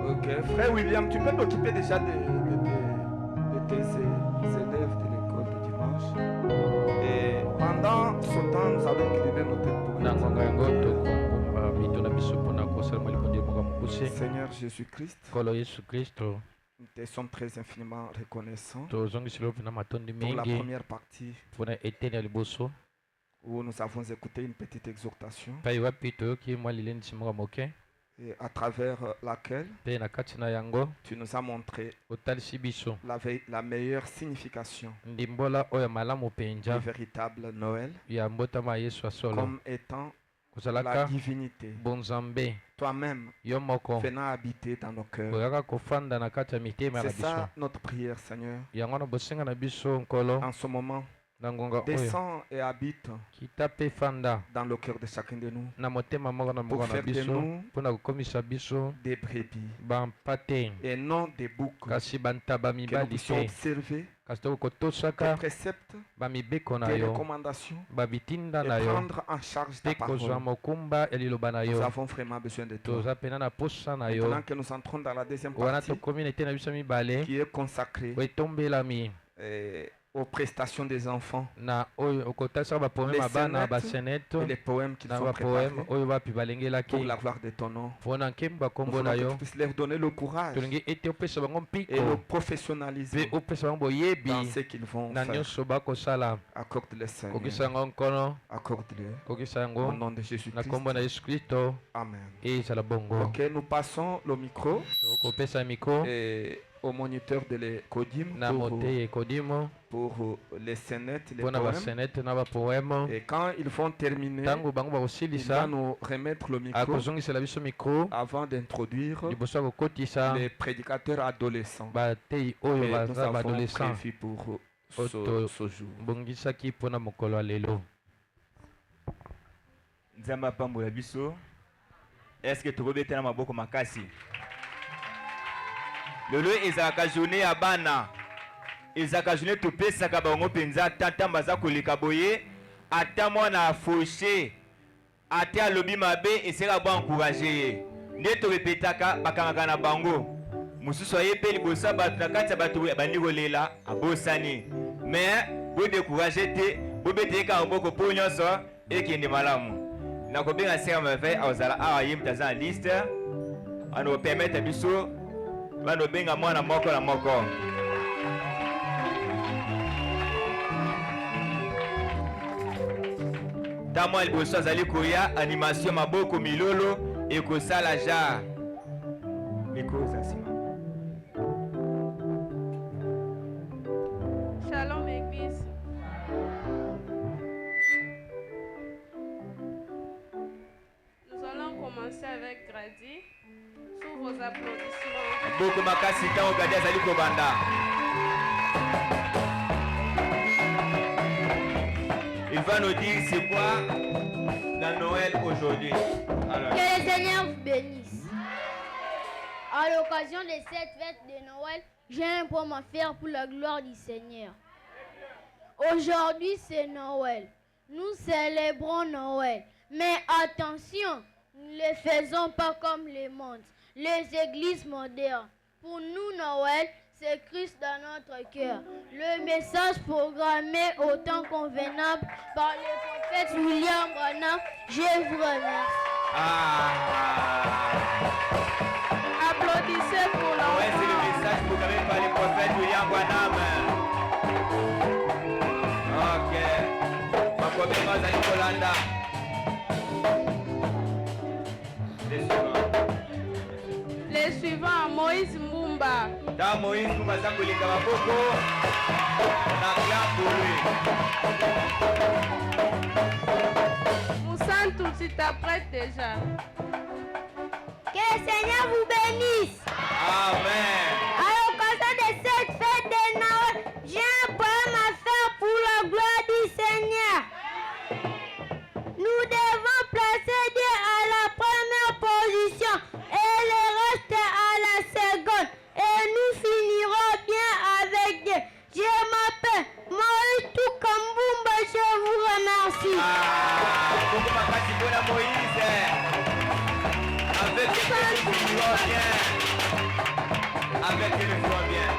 Ok, frère William, tu peux t'occuper déjà de tes élèves de l'école de dimanche. Et pendant ce temps, nous allons incliner nos têtes pour Seigneur Jésus-Christ, nous te sommes très infiniment reconnaissants pour la première partie où nous avons écouté une petite exhortation et à travers laquelle tu nous as montré la meilleure signification du véritable Noël comme étant la divinité, toi-même venant habiter dans nos cœurs. C'est ça notre prière, Seigneur. En ce moment, descends et habite dans le cœur de chacun de nous pour faire de nous des brebis et non des boucs, que nous puissions observer tes préceptes, tes recommandations et prendre en charge ta parole. Nous avons vraiment besoin de toi. Maintenant que nous entrons dans la deuxième partie qui est consacrée aux prestations des enfants, les scénettes et les poèmes qu'ils ont préparés pour la gloire de ton nom. Nous voulons que tu puisses leur donner le courage et le professionnaliser dans ce qu'ils vont faire. Accorde-le, Seigneur. Accorde-le. Au nom de Jésus-Christ. Amen. Ok, nous passons le micro et au moniteur de l'Ecodim pour les scénettes, les poèmes. Et quand ils vont terminer, il va nous remettre le micro avant d'introduire les prédicateurs adolescents. Et nous avons prévu pour ce jour. Nzamba pambola biso. Est-ce que tu veux mettre ma boko makasi? Lolo ezaka journée ya bana. Ezaka journée to pesa ka bango penza tata mbaza koleka boye ata mwana fauché ata lobi mabe esera ba encourager. Nde to repetaka bakanga na bango. Mususu aye pe libosa ba nakati ba to bandi kolela abosani. Mais bo décourager te, bo beteka mboko po nyonso ekende malamu. Nakobenga sera mave azala aye mtaza liste. Ano permettre biso bano benga mwana moko na moko. Tamo liboso azali koya animation maboko milolo ekosala ja. Miko zasima. Shalom Église. Nous allons commencer avec Grady. Sous vos applaudissements. Beaucoup makasi tango Grady azali kobanda. Il va nous dire c'est quoi la Noël aujourd'hui. Que le Seigneur vous bénisse. À l'occasion de cette fête de Noël, j'ai un poème à faire pour la gloire du Seigneur. Aujourd'hui c'est Noël. Nous célébrons Noël. Mais attention, nous ne le faisons pas comme le monde, les églises modernes. Pour nous, Noël, c'est Christ dans notre cœur. Le message programmé au temps convenable par le prophète William Branham, je vous remercie. Applaudissez pour l'enfant. Ouais, c'est le message programmé par le prophète William Branham. Ok. Makomema za Nikolanda. Les suivants, Moïse Mbumba. Da Moïse Mbumba za koleka maboko. Na clan pour lui. Moussantou, tu t'apprêtes déjà. Que le Seigneur vous bénisse. Amen. À l'occasion de cette fête de Noël, j'ai un poème à faire pour la gloire du Seigneur. Nous devons placer Dieu à la première position et le reste à la seconde. Et nous finirons bien avec Dieu. Je m'appelle Moïse Toukambumba, je vous remercie. Moïse. Avec les fort bien. Avec le fort bien.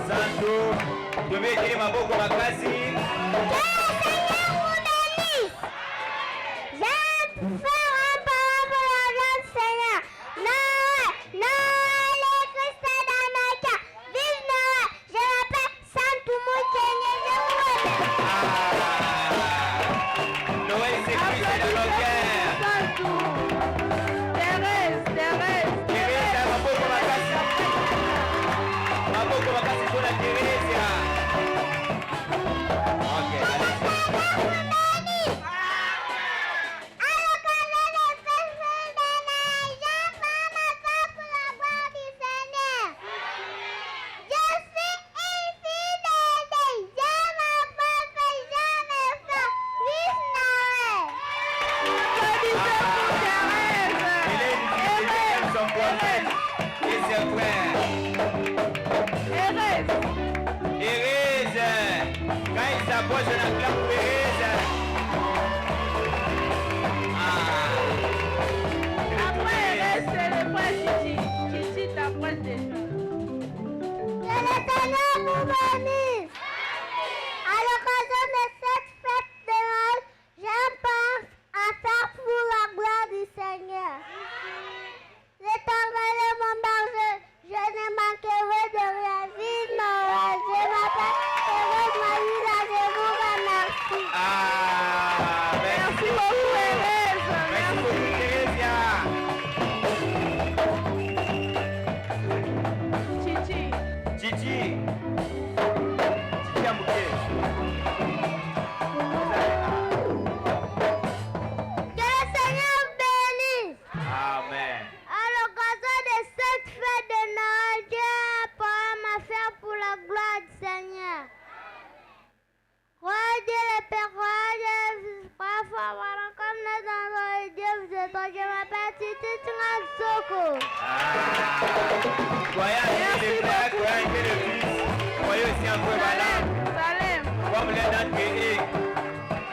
Santo, je vais dire ma beaucoup ma classe.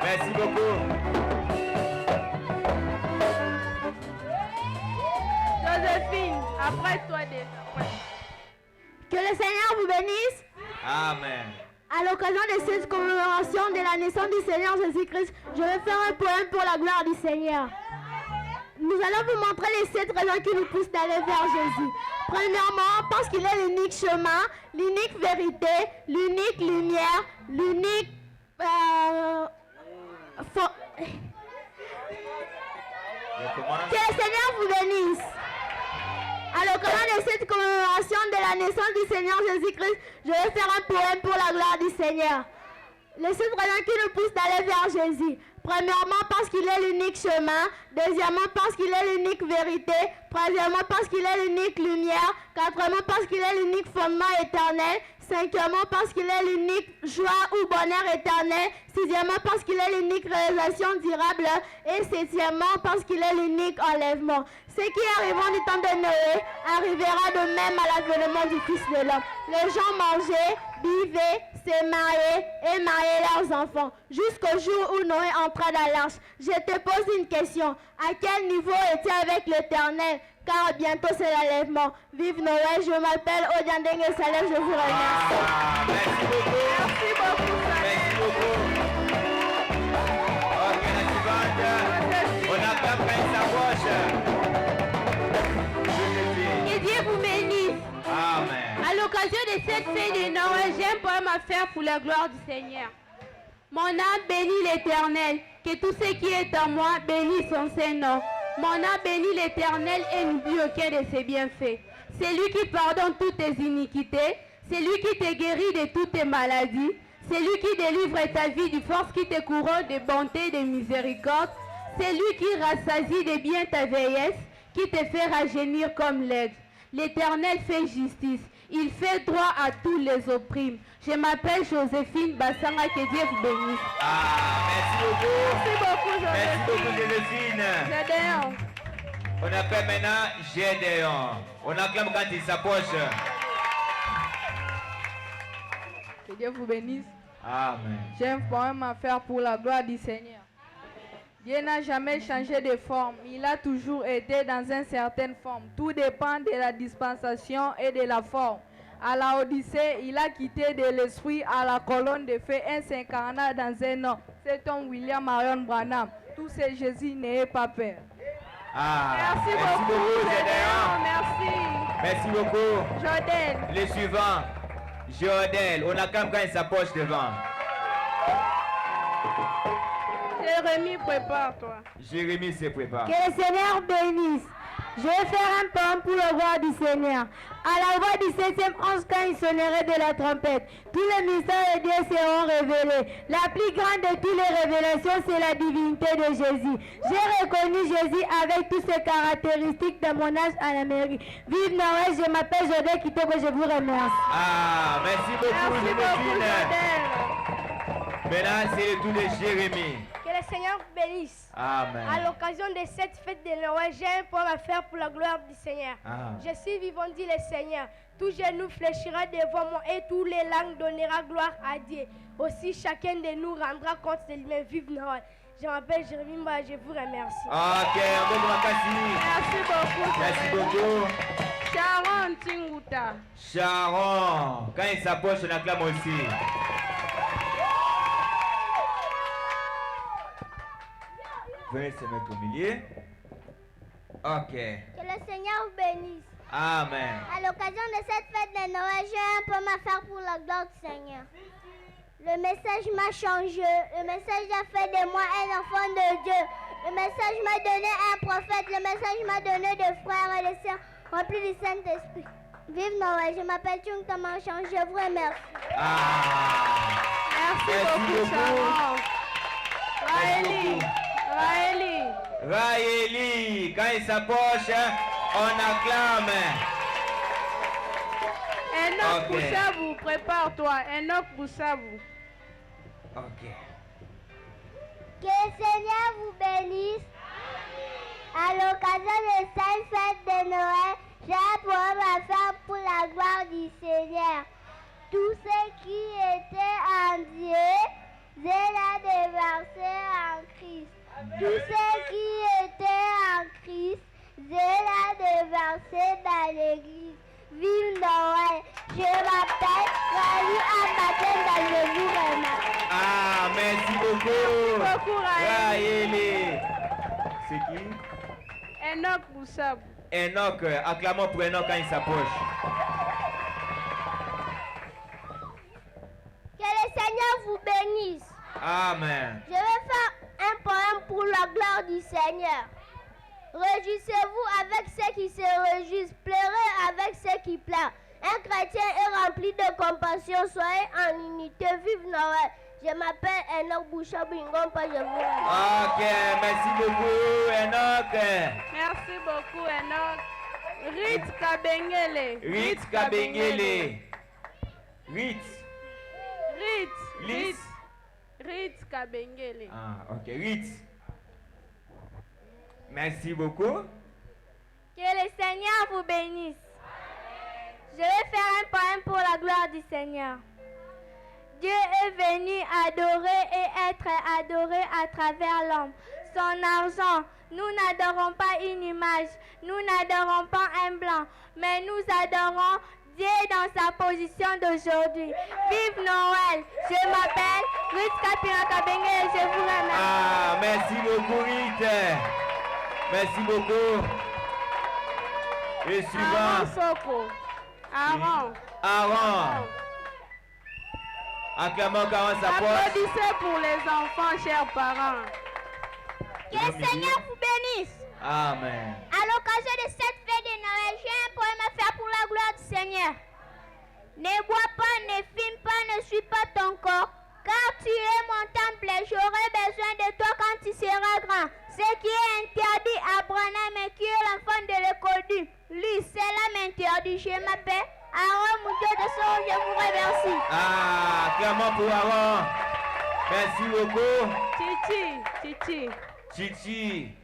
Merci beaucoup. Joséphine, après toi déjà. Que le Seigneur vous bénisse. Amen. À l'occasion de cette commémoration de la naissance du Seigneur Jésus-Christ, je vais faire un poème pour la gloire du Seigneur. Nous allons vous montrer les 7 raisons qui nous poussent d'aller vers Jésus. Premièrement, parce qu'il est l'unique chemin, l'unique vérité, l'unique lumière, l'unique... Que le Seigneur vous bénisse. À l'occasion de cette commémoration de la naissance du Seigneur Jésus-Christ, je vais faire un poème pour la gloire du Seigneur. Les 7 raisons qui nous poussent d'aller vers Jésus. Premièrement, parce qu'il est l'unique chemin. Deuxièmement, parce qu'il est l'unique vérité. Troisièmement, parce qu'il est l'unique lumière. Quatrièmement, parce qu'il est l'unique fondement éternel. Cinquièmement, parce qu'il est l'unique joie ou bonheur éternel. Sixièmement, parce qu'il est l'unique réalisation durable. Et septièmement, parce qu'il est l'unique enlèvement. Ce qui arriveront du temps de Noé arrivera de même à l'avènement du Fils de l'homme. Les gens mangeaient, buvaient, se mariaient et mariaient leurs enfants. Jusqu'au jour où Noé entra dans l'arche. Je te pose une question. À quel niveau es-tu avec l'Éternel? Car bientôt c'est l'enlèvement. Vive Noël, je m'appelle Odiandeng Salem, je vous remercie. Merci beaucoup. Merci beaucoup, Merci beaucoup. Ok, la suivante. On a pas pris sa poche. Que Dieu vous bénisse. Amen. À l'occasion de cette fête de Noël, j'ai un poème à faire pour la gloire du Seigneur. Mon âme bénit l'Éternel, que tout ce qui est en moi bénisse son Saint-Nom. Mon âme bénit l'Éternel et n'oublie aucun de ses bienfaits. C'est lui qui pardonne toutes tes iniquités, c'est lui qui te guérit de toutes tes maladies, c'est lui qui délivre ta vie du force qui te couronne de bonté et de miséricorde, c'est lui qui rassasie de bien ta vieillesse, qui te fait rajeunir comme l'aigle. L'Éternel fait justice. Il fait droit à tous les opprimes. Je m'appelle Joséphine Bassanga, que Dieu vous bénisse. Merci beaucoup. Merci beaucoup, Joséphine. Merci beaucoup, Joséphine. Gédéon. On appelle maintenant Gédéon. On acclame quand il s'approche. Que Dieu vous bénisse. Amen. J'ai un poème à faire pour la gloire du Seigneur. Dieu n'a jamais changé de forme. Il a toujours été dans une certaine forme. Tout dépend de la dispensation et de la forme. À la Odyssée, il a quitté de l'esprit à la colonne de feu et s'incarna dans un homme. C'est Tom William Marion Branham. Tout ce Jésus n'ayez pas peur. Merci beaucoup, Gédéon. Merci. Merci beaucoup. Jodel. Le suivant, Jodel. On a quand même sa poche devant. Jérémie, prépare-toi. Jérémie se prépare. Que le Seigneur bénisse. Je vais faire un poème pour le roi du Seigneur. À la voix du 7e ange, quand il sonnerait de la trompette, tous les mystères de Dieu seront révélés. La plus grande de toutes les révélations, c'est la divinité de Jésus. J'ai reconnu Jésus avec toutes ses caractéristiques de mon âge en Amérique. Vive Noël, je m'appelle Jodel Kitoko, je vous remercie. Merci beaucoup, Jérémie. Maintenant, c'est le tour de Jérémie. Que le Seigneur vous bénisse. Amen. À l'occasion de cette fête de Noël, j'ai un poème à faire pour la gloire du Seigneur. Je suis vivant, dit le Seigneur. Tout genou fléchira devant moi et tous les langues donnera gloire à Dieu. Aussi, chacun de nous rendra compte de lui-même. Vive Noël. Je m'appelle Jérémie, je vous remercie. Ok, merci beaucoup. Merci beaucoup. Sharon Tinguta. Sharon, quand il s'approche, on acclame aussi. Venez se mettre au milieu. Ok. Que le Seigneur vous bénisse. Amen. À l'occasion de cette fête de Noël, j'ai un poème à faire pour la gloire du Seigneur. Le message m'a changé. Le message a fait de moi un enfant de Dieu. Le message m'a donné un prophète. Le message m'a donné des frères et des sœurs remplis du Saint-Esprit. Vive Noël, je m'appelle Chung Tamanchang, je vous remercie. Merci beaucoup, Sharon. Raëli, quand il s'approche, on acclame. Enoch Boussabou, prépare-toi. Enoch Boussabou. Ok. Que le Seigneur vous bénisse. À l'occasion de cette fête de Noël, j'ai un poème à faire pour la gloire du Seigneur. Tous ceux qui étaient en Dieu, j'ai la déversé en Christ. Tous ceux qui étaient en Christ, j'ai la déversé dans l'église. Vive Noël, je m'appelle Rali Ambaten, je vous remercie. Merci beaucoup. Merci beaucoup, Raëli. C'est qui? Enoch Boussabou. Enoch, acclamons pour Enoch quand il s'approche. Que le Seigneur vous bénisse. Amen. Je vais faire un poème pour la gloire du Seigneur. Réjouissez-vous avec ceux qui se réjouissent, pleurez avec ceux qui pleurent. Un chrétien est rempli de compassion, soyez en unité, vive Noël. Je m'appelle Enoch Boussabou, je vous remercie. Ok, merci beaucoup Enoch. Merci beaucoup Enoch. Rit Kabengele. Rit Kabengele. Rit Kabengele. Ok, Rit. Merci beaucoup. Que le Seigneur vous bénisse. Je vais faire un poème pour la gloire du Seigneur. Dieu est venu adorer et être adoré à travers l'homme. Son argent, nous n'adorons pas une image, nous n'adorons pas un blanc, mais nous adorons Dieu dans sa position d'aujourd'hui. Vive Noël, je m'appelle Rit Kapinakabenge et je vous remercie. Merci beaucoup Rit. Merci beaucoup. Et suivant. Aaron. Acclamons quand on s'approche. Applaudissez pour les enfants, chers parents. Que le Seigneur vous bénisse. Amen. À l'occasion de cette fête de Noël, j'ai un poème à faire pour la gloire du Seigneur. Ne bois pas, ne fume pas, ne suis pas ton corps, car tu es mon temple, j'aurai besoin de toi quand tu seras grand. Ce qui est interdit à Branham et qui est l'enfant de l'école, lui, cela m'interdit. Je m'appelle Aaron, mon Dieu de son, je vous remercie. Clairement pour Aaron. Merci beaucoup. Chichi.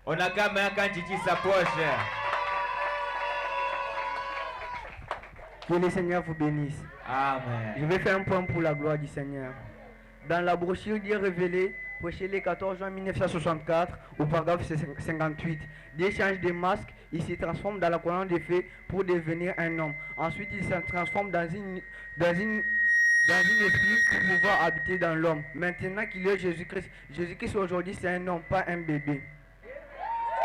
On a quand même quand Chichi s'approche. Que le Seigneur vous bénisse. Amen. Je vais faire un point pour la gloire du Seigneur. Dans la brochure, Dieu révélé prêché le 14 juin 1964 au paragraphe 58. D'échange de masques, il se transforme dans la colonne de feu pour devenir un homme. Ensuite, il se transforme dans une esprit pour pouvoir habiter dans l'homme. Maintenant qu'il est Jésus-Christ, Jésus-Christ aujourd'hui c'est un homme, pas un bébé.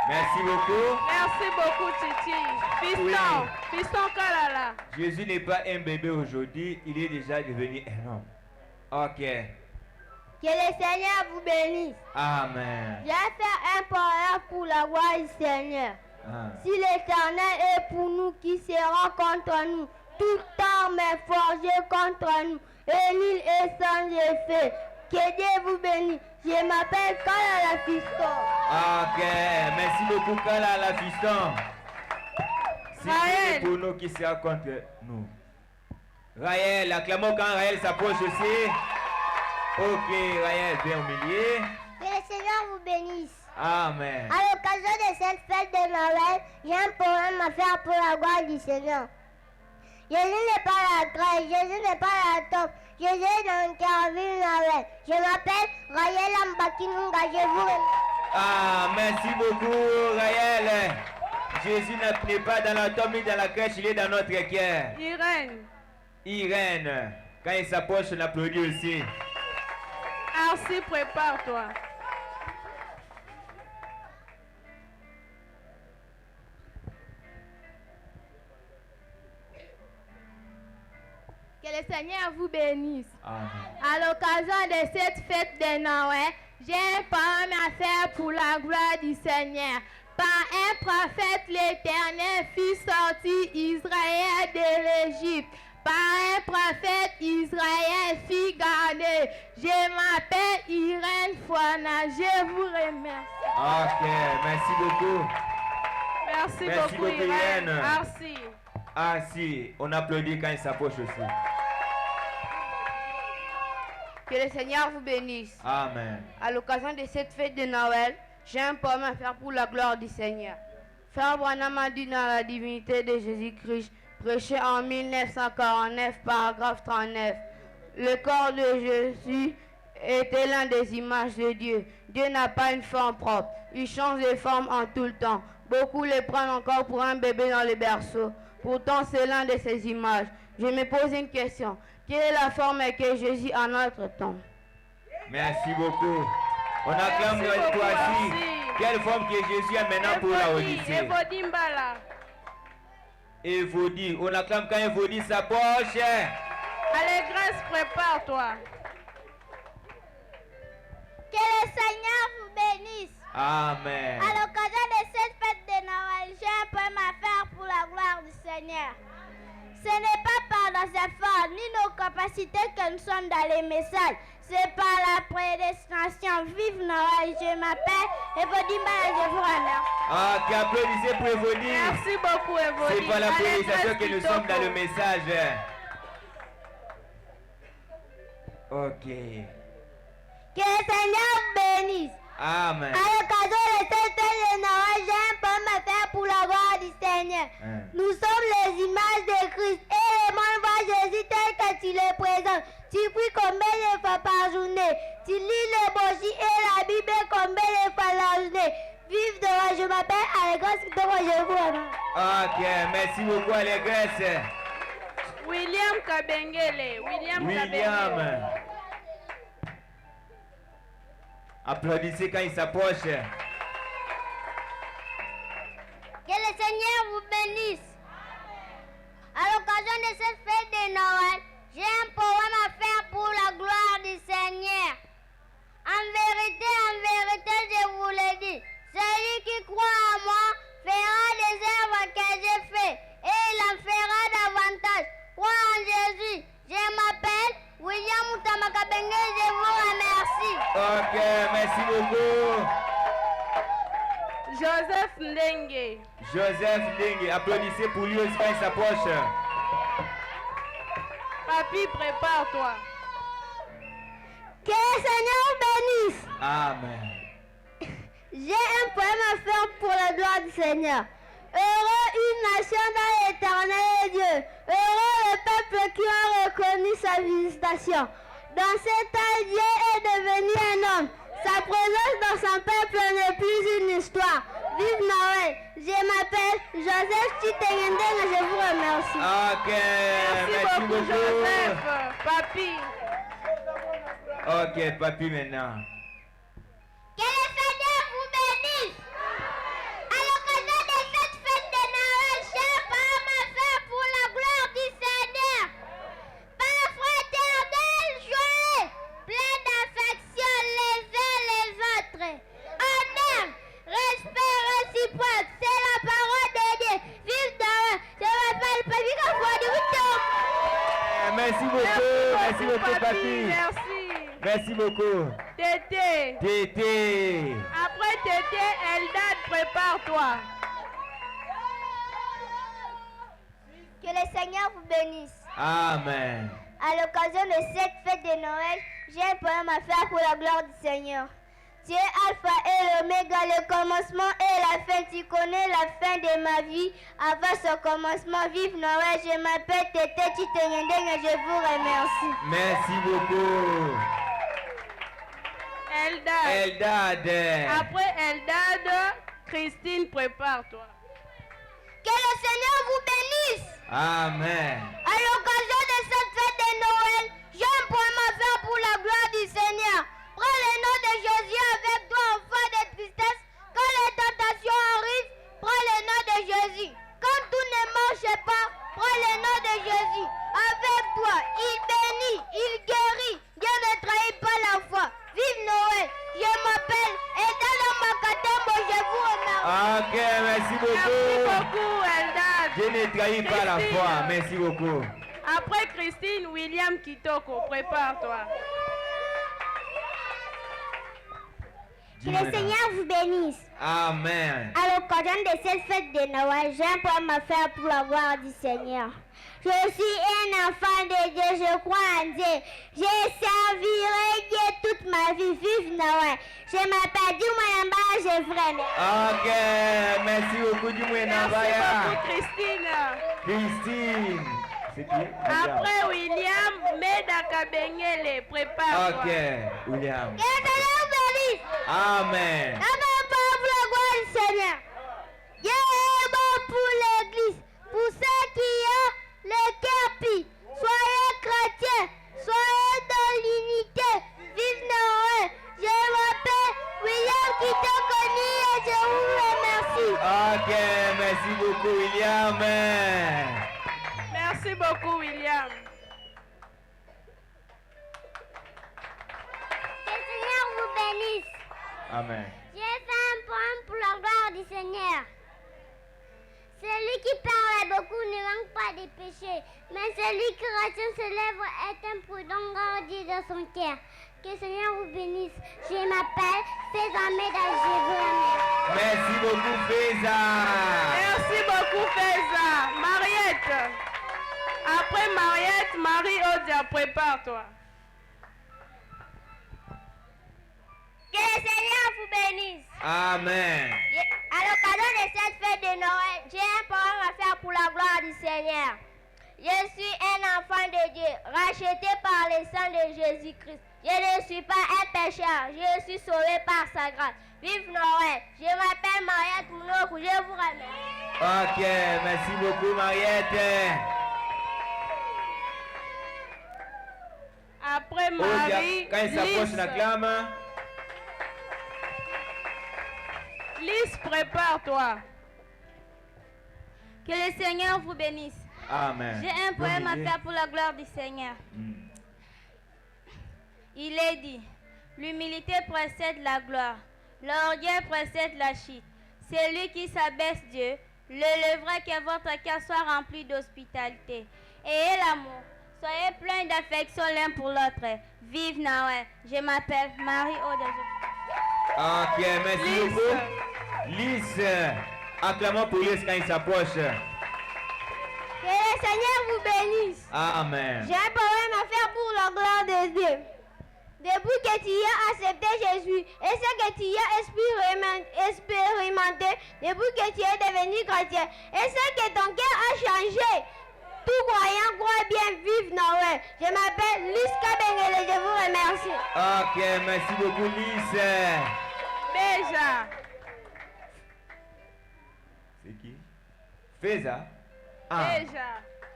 Merci beaucoup. Merci beaucoup, Titi. Fiston, Fiston Kalala. Jésus n'est pas un bébé aujourd'hui, il est déjà devenu un homme. Ok. Que le Seigneur vous bénisse. Amen. Je vais faire un parole pour la gloire du Seigneur. Si l'Éternel est pour nous, qui sera contre nous? Tout arme est forgé contre nous, et l'île est sans effet. Que Dieu vous bénisse. Je m'appelle Kalala Fiston. Ok, merci beaucoup Kalala Fiston. Si Dieu est pour nous, qui sera contre nous? Raël, acclamons quand Raël s'approche aussi. Ok, Raël, viens au milieu. Que le Seigneur vous bénisse. Amen. À l'occasion de cette fête de Noël, j'ai un poème à faire pour la gloire du Seigneur. Jésus n'est pas la traîne, Jésus n'est pas la top, Jésus est dans le carville Noël. Je m'appelle Raël Ambakinunga, je vous remercie. Ah, merci beaucoup Raël. Jésus n'est pas dans la tombe ni dans la crèche, il est dans notre cœur. Irène. Irène, quand il s'approche, on applaudit aussi. Arsi, prépare-toi. Que le Seigneur vous bénisse. Amen. À l'occasion de cette fête de Noël, j'ai un poème à faire pour la gloire du Seigneur. Par un prophète, l'Éternel fit sortir Israël de l'Égypte. Par un prophète, Israël fit garder. Je m'appelle Irène Fouana. Je vous remercie. Ok, merci beaucoup. Merci beaucoup, Irène. Merci. Ah si, on applaudit quand il s'approche aussi. Que le Seigneur vous bénisse. Amen. À l'occasion de cette fête de Noël, j'ai un poème à faire pour la gloire du Seigneur. Frère Branham a dit dans la divinité de Jésus-Christ, prêché en 1949, paragraphe 39. Le corps de Jésus était l'un des images de Dieu. Dieu n'a pas une forme propre. Il change de forme en tout le temps. Beaucoup le prennent encore pour un bébé dans le berceau. Pourtant, c'est l'un de ces images. Je me pose une question. Quelle est la forme que Jésus a en notre temps? Merci beaucoup. On acclame cette fois-ci. Quelle forme que Jésus a maintenant pour la Odyssée? Evodi Mbala. Evodi. On acclame quand Evodi s'approche. Allégresse, prépare-toi. Que le Seigneur vous bénisse. Amen. À l'occasion de cette fête de Noël, j'ai un poème à faire pour la gloire du Seigneur. Ce n'est pas par nos efforts ni nos capacités que nous sommes dans les messages. C'est par la prédestination. Vive Noël, je m'appelle Evodi Mbala, je vous remercie. Ah, qui applaudissez pour Evodi. Merci beaucoup, Evodi. C'est par la prédication que nous sommes dans le message. Ok. Que le Seigneur vous bénisse. Amen. À l'occasion de cette fête de Noël, j'ai un poème à faire pour la gloire du Seigneur. Nous sommes les images de Christ et le monde voit Jésus tel que tu le présentes. Tu pries combien de fois par journée? Tu lis le Boshi et la Bible combien de fois la journée? Vive de moi, je m'appelle Allégresse, de moi je vous remercie. Ok, merci beaucoup Allégresse. William Kabengele. Kabengele. Applaudissez quand il s'approche. Que le Seigneur vous bénisse. À l'occasion de cette fête de Noël, j'ai un poème à faire pour la gloire du Seigneur. En vérité, je vous le dis, celui qui croit en moi fera des œuvres que j'ai fait et il en fera davantage. Crois en Jésus. Je m'appelle William Mutamakabenge, je vous remercie. Ok, merci beaucoup. Joseph Ndenge. Joseph Ndenge, applaudissez pour lui aussi quand il s'approche. Papi, prépare-toi. Que le Seigneur vous bénisse. Amen. J'ai un poème à faire pour la gloire du Seigneur. Heureux une nation dans l'Éternel Dieu. Heureux le peuple qui a reconnu sa visitation. Dans cet temps, Dieu est devenu un homme. Sa présence dans son peuple n'est plus une histoire. Vive Noël. Je m'appelle Joseph Chitengendeng et je vous remercie. Ok, Merci beaucoup, Joseph. Papi. Ok, papi maintenant. Que le Seigneur vous bénisse. À l'occasion de cette fête de Noël, chers parents, ma soeur, pour la gloire du Seigneur. Par fraternel joyeux, plein d'affection les uns les autres. Honneur, respect réciproque, c'est la parole de Dieu. Vive Noël. Je m'appelle Papi Kafouadouto. Merci beaucoup, papi. Merci. Merci beaucoup. Tété. Tété. Après Tété, Eldad, prépare-toi. Que le Seigneur vous bénisse. Amen. À l'occasion de cette fête de Noël, j'ai un poème à faire pour la gloire du Seigneur. Tu es Alpha et l'Oméga, le commencement et la fin. Tu connais la fin de ma vie. Avant ce commencement, vive Noël. Je m'appelle Tété Chitengendeng et je vous remercie. Merci beaucoup. Eldad. Après Eldad, Christine, prépare-toi. Que le Seigneur vous bénisse. Amen. À l'occasion de cette fête de Noël, j'ai un poème à faire pour la gloire du Seigneur. Prends le nom de Jésus avec toi, enfant de tristesse. Quand les tentations arrivent, prends le nom de Jésus. Quand tout ne marche pas, prends le nom de Jésus. Avec toi, il bénit, il guérit. Dieu ne trahit pas la foi. Vive Noël. Je m'appelle Edalo Makatembo, je vous remercie. Ok, merci beaucoup. Merci beaucoup, Eldad. Dieu ne trahit pas la foi. Merci beaucoup. Après Christine, William Kitoko, prépare-toi. Que le Seigneur vous bénisse. Amen. À l'occasion de cette fête de Noël, j'ai un poème à faire pour la gloire du Seigneur. Je suis un enfant de Dieu, je crois en Dieu. Je servirai Dieu toute ma vie. Vive Noël. Je m'appelle Dimouyamba, je vous remercie. Ok, merci beaucoup Dimouyamba. Merci beaucoup, Christine. Christine. C'est qui? Après William, Meda Kabengele, prépare-toi. Ok, William. Que le Seigneur vous bénisse. Amen. D'abord pour la gloire du Seigneur. Dieu est bon pour l'Église, pour ceux qui ont le cœur pur. Soyez chrétiens, soyez dans l'unité. Vive Noël. Je m'appelle William Kitokoni et je vous remercie. Ok, merci beaucoup William. Merci beaucoup, William. Que le Seigneur vous bénisse. Amen. J'ai fait un poème pour la gloire du Seigneur. Celui qui parle beaucoup ne manque pas de péché, mais celui qui retient ses lèvres est imprudent gardé dans son cœur. Que le Seigneur vous bénisse. Je m'appelle Feza Meda, je vous remercie. Merci beaucoup Feza. Merci beaucoup, Feza. Mariette. Après Mariette, Marie-Odia, prépare-toi. Que le Seigneur vous bénisse. Amen. À l'occasion de cette fête de Noël, j'ai un poème à faire pour la gloire du Seigneur. Je suis un enfant de Dieu, racheté par le sang de Jésus-Christ. Je ne suis pas un pécheur, je suis sauvé par sa grâce. Vive Noël. Je m'appelle Mariette Mounokou, je vous remercie. Ok, merci beaucoup Mariette. Après Marie, quand il s'approche la clame. Lise, prépare-toi. Que le Seigneur vous bénisse. Amen. J'ai un poème à faire pour la gloire du Seigneur. Il est dit, l'humilité précède la gloire, l'orgueil précède la chute. Celui qui s'abaisse Dieu, le lèvera que votre cœur soit rempli d'hospitalité. Ayez l'amour, soyez pleins d'affection l'un pour l'autre. Vive Noël. Je m'appelle Marie-Odia. Ok, merci beaucoup. Lise, acclamons pour Lise quand il s'approche. Que le Seigneur vous bénisse. Amen. J'ai un poème à faire pour la gloire de Dieu. Depuis que tu as accepté Jésus et ce que tu as expérimenté, depuis que tu es devenu chrétien et ce que ton cœur a changé, tout croyant croit bien, vive Noël. Je m'appelle Lise Kabengele, je vous remercie. Ok, merci beaucoup, Nice. Béja. C'est qui? Feza. Béja.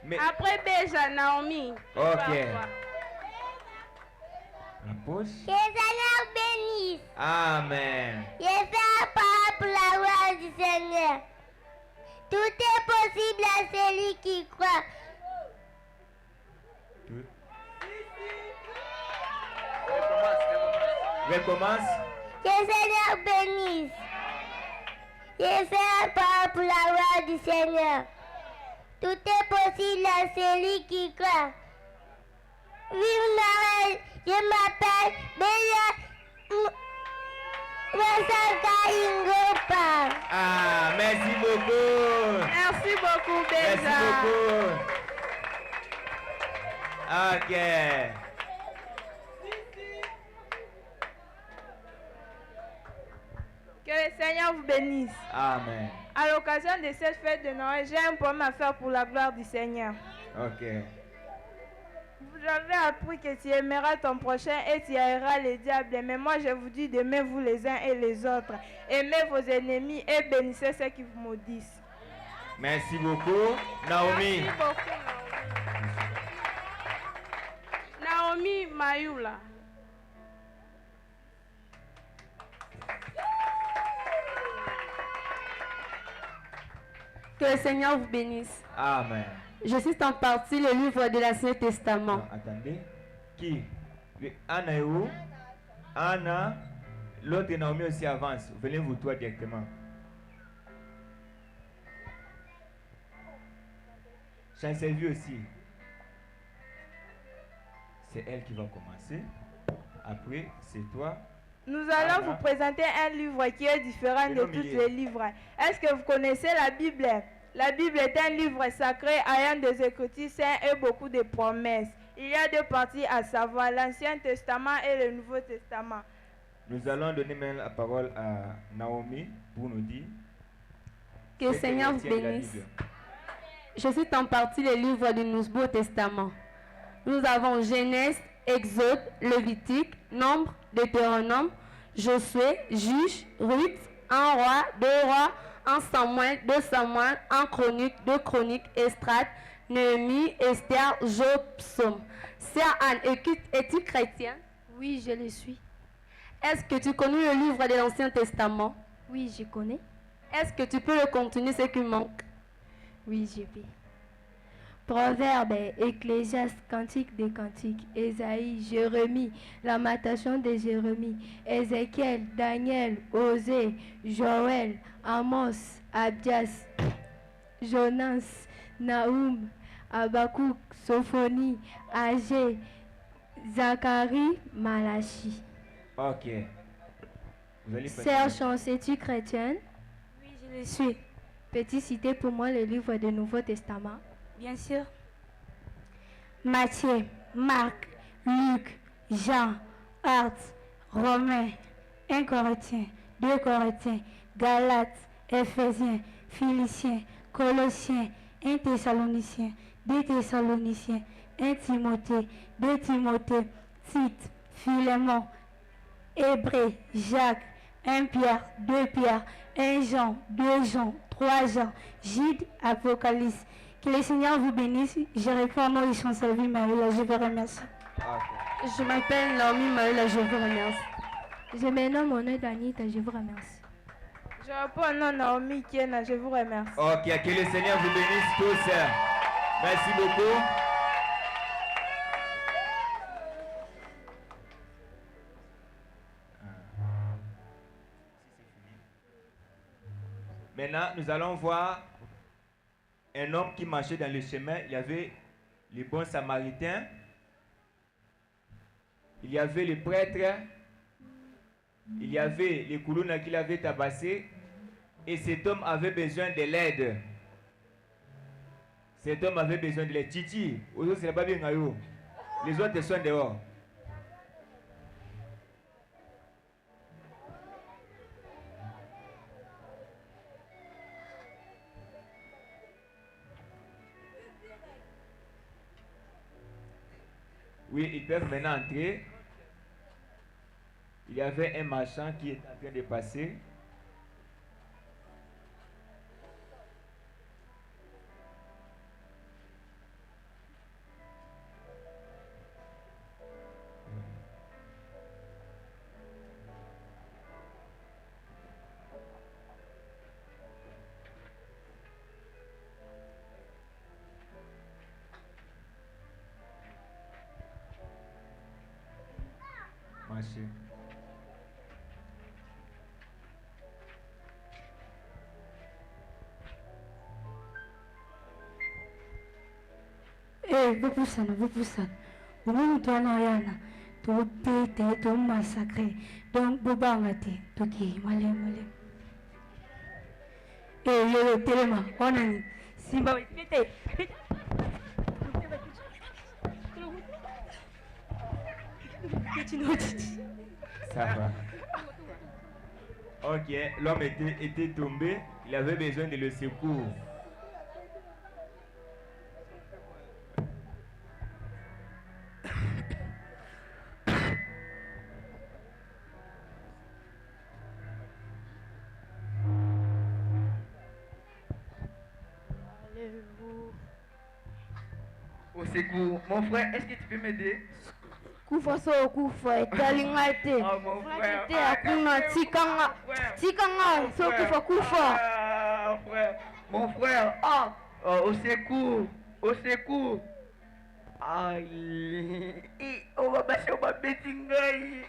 Mais... Après Béja, Naomi. Ok. La poche. Que le Seigneur bénisse. Amen. Je fais un pas pour la gloire du Seigneur. Tout est possible à celui qui croit. Recommence. Que le Seigneur bénisse. Je fais un pas pour la gloire du Seigneur. Tout est possible à celui qui croit. Vive Noël, je m'appelle Béja Masaka Ingopa. Ah, merci beaucoup. Merci beaucoup, Béja. Merci beaucoup. Ok. Que le Seigneur vous bénisse. Amen. À l'occasion de cette fête de Noël, j'ai un poème à faire pour la gloire du Seigneur. Ok. Vous avez appris que tu aimeras ton prochain et tu haïras les diables. Mais moi, je vous dis d'aimez-vous les uns et les autres. Aimez vos ennemis et bénissez ceux qui vous maudissent. Merci beaucoup. Naomi. Merci beaucoup, Naomi. Naomi Mayula. Que le Seigneur vous bénisse. Amen. Je cite en partie le livre de l'Ancien Testament. Non, attendez. Qui? Anna est où? Anna. L'autre Naomi aussi avance. Venez vous toi directement. Chancelier aussi. C'est elle qui va commencer. Après, c'est toi. Nous allons vous présenter un livre qui est différent de tous les livres. Est-ce que vous connaissez la Bible? La Bible est un livre sacré ayant des écritures saints et beaucoup de promesses. Il y a deux parties à savoir, l'Ancien Testament et le Nouveau Testament. Nous allons donner maintenant la parole à Naomi pour nous dire que le Seigneur vous bénisse. Je cite en partie le livre du Nouveau Testament. Nous avons Genèse, Exode, Lévitique, Nombre, Deutéronome, Josué, Juge, Ruth, 1 roi, 2 rois, 1 Samuel, 2 Samuel, 1 Chronique, 2 Chroniques, Estrade, Néhémie, Esther, Job, Psaume. Sœur Anne, es-tu chrétienne? Oui, je le suis. Est-ce que tu connais le livre de l'Ancien Testament? Oui, je connais. Est-ce que tu peux le contenir ce qui manque? Oui, je peux. Proverbes, Ecclésiaste, Cantique des Cantiques, Ésaïe, Jérémie, Lamentation de Jérémie, Ézéchiel, Daniel, Osée, Joël, Amos, Abdias, Jonas, Naoum, Habakkuk, Sophonie, Agé, Zacharie, Malachi. Ok. Vous allez Serge, es-tu chrétienne? Oui, je le suis. Peux-tu citer pour moi le livre du Nouveau Testament? Bien sûr. Matthieu, Marc, Luc, Jean, Actes, Romains, 1 Corinthiens, 2 Corinthiens, Galates, Éphésiens, Philippiens, Colossiens, 1 Thessaloniciens, 2 Thessaloniciens, 1 Timothée, 2 Timothée, Tite, Philémon, Hébreux, Jacques, 1 Pierre, 2 Pierre, 1 Jean, 2 Jean, 3 Jean, Jude, Apocalypse. Que le Seigneur vous bénisse. Je réponds au nom du chancelier Maëla, je vous remercie. Okay. Je m'appelle Naomi Maëla, je vous remercie. Je me nomme mon nom d'Anita, je vous remercie. Je réponds au nom de Naomi Kiena, je vous remercie. Ok, que le Seigneur vous bénisse tous. Merci beaucoup. Maintenant, nous allons voir un homme qui marchait dans le chemin. Il y avait les bons samaritains, il y avait les prêtres, il y avait les coulounes qu'il avait tabassés, et cet homme avait besoin de l'aide. Cet homme avait besoin de l'aide. Titi, aujourd'hui c'est pas bien. Les autres sont dehors. Oui, ils peuvent maintenant entrer. Il y avait un marchand qui est en train de passer. Merci. Bupusana. Umuntu mtwana yana. Tupite, tumasakre. Donc, bubangate. Tuki, male. Yo, telema. Onani. Simba, pite. Ça va. Ok, l'homme était tombé, il avait besoin de le secours. Au secours. Mon frère, est-ce que tu peux m'aider? Kufa so kufa talingate. Oh mon frère. Te akuna tikanga so kufa. Ah, frère. Mon frère. Ah, au secours. Aïe. On va passer au babetingai.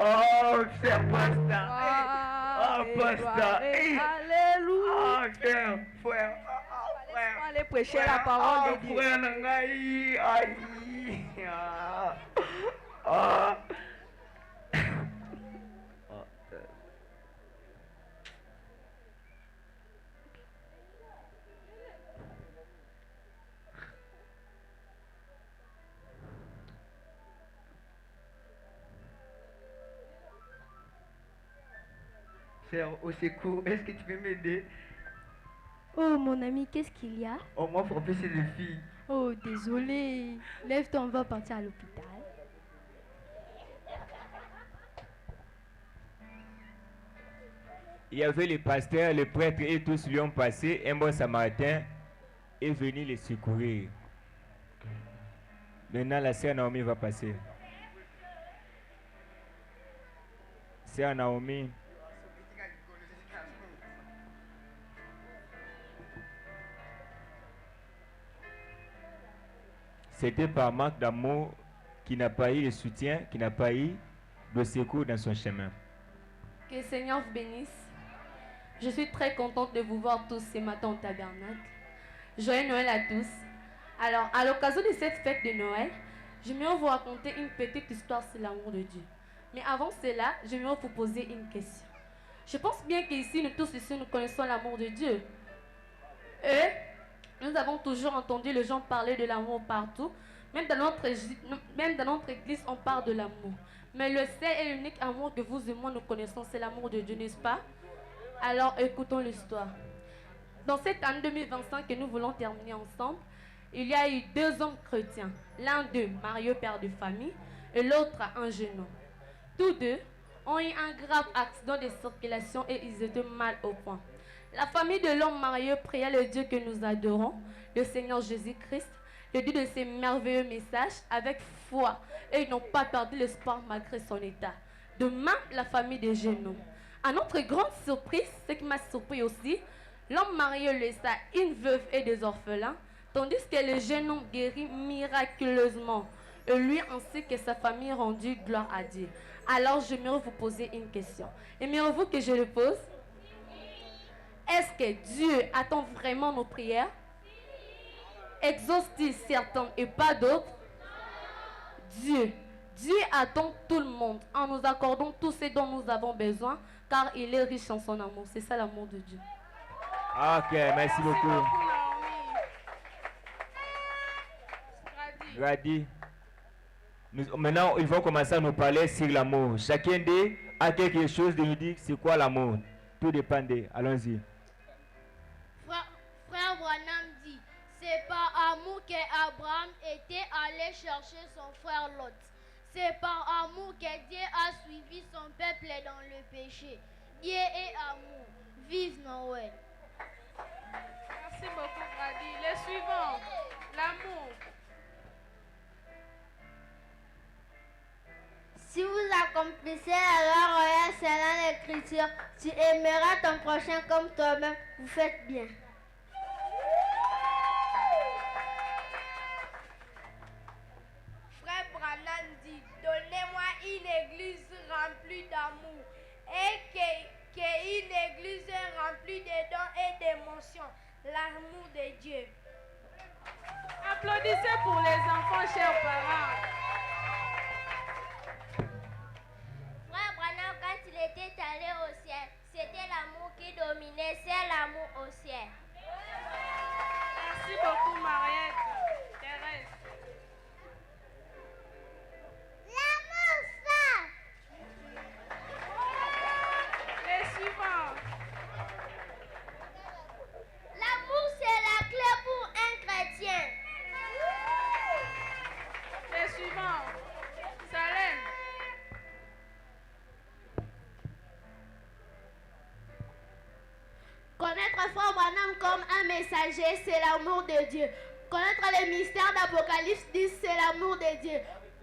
Oh, frère Pasta. Pasta. Alléluia. Ah, frère. Allez prêcher la parole de Dieu. Frère Nangaï. Aïe. Ah. Au secours, est-ce que tu peux m'aider? Oh mon ami, qu'est-ce qu'il y a? Oh, moi, professeur de fille. Oh, désolé. Lève-toi, on va partir à l'hôpital. Il y avait les pasteurs, les prêtres et tous lui ont passé. Un bon samaritain est venu les secourir. Maintenant, la sœur Naomi va passer. Sœur Naomi. C'était par manque d'amour qui n'a pas eu le soutien, qui n'a pas eu de secours dans son chemin. Que le Seigneur vous bénisse. Je suis très contente de vous voir tous ce matin au tabernacle. Joyeux Noël à tous. Alors, à l'occasion de cette fête de Noël, j'aimerais vous raconter une petite histoire sur l'amour de Dieu. Mais avant cela, j'aimerais vous poser une question. Je pense bien qu'ici, nous tous ici, nous connaissons l'amour de Dieu. Et nous avons toujours entendu les gens parler de l'amour partout. Même dans notre église, on parle de l'amour. Mais le seul et l'unique amour que vous et moi nous connaissons, c'est l'amour de Dieu, n'est-ce pas? Alors écoutons l'histoire. Dans cette année 2025 que nous voulons terminer ensemble, il y a eu 2 hommes chrétiens. L'un d'eux, marié, père de famille, et l'autre, un jeune homme. Tous deux ont eu un grave accident de circulation et ils étaient mal au point. La famille de l'homme marié priait le Dieu que nous adorons, le Seigneur Jésus-Christ, le Dieu de ces merveilleux messages, avec foi. Et ils n'ont pas perdu l'espoir malgré son état. De même, la famille des jeunes hommes. À notre grande surprise, ce qui m'a surpris aussi, l'homme marié laissa une veuve et des orphelins, tandis que le jeune homme guérit miraculeusement. Et lui ainsi que sa famille rendit gloire à Dieu. Alors, j'aimerais vous poser une question. Aimeriez-vous que je le pose? Est-ce que Dieu attend vraiment nos prières? Exauce-t-il certains et pas d'autres? Dieu attend tout le monde en nous accordant tout ce dont nous avons besoin, car il est riche en son amour. C'est ça l'amour de Dieu. Ok, merci beaucoup. Radi. Maintenant, ils vont commencer à nous parler sur l'amour. Chacun d'eux a quelque chose de nous dire c'est quoi l'amour. Tout dépend d'eux. Allons-y. C'est par amour qu'Abraham était allé chercher son frère Lot. C'est par amour que Dieu a suivi son peuple dans le péché. Dieu est amour. Vive Noël. Merci beaucoup, Brady. Le suivant, l'amour. Si vous accomplissez la loi royale selon l'Écriture, tu aimeras ton prochain comme toi-même. Vous faites bien. Frère Branham dit, donnez-moi une église remplie d'amour et une église remplie de dons et d'émotions, l'amour de Dieu. Applaudissez pour les enfants, chers parents. Frère Branham, quand il était allé au ciel, c'était l'amour qui dominait, c'est l'amour au ciel. Merci beaucoup, Mariette. Thérèse. L'amour, ça. Les suivants. L'amour, c'est la clé pour un chrétien. Les suivants. Salem. Connaître Frère Branham comme un messager, c'est l'amour de Dieu. Connaître les mystères d'Apocalypse 10, c'est l'amour de Dieu.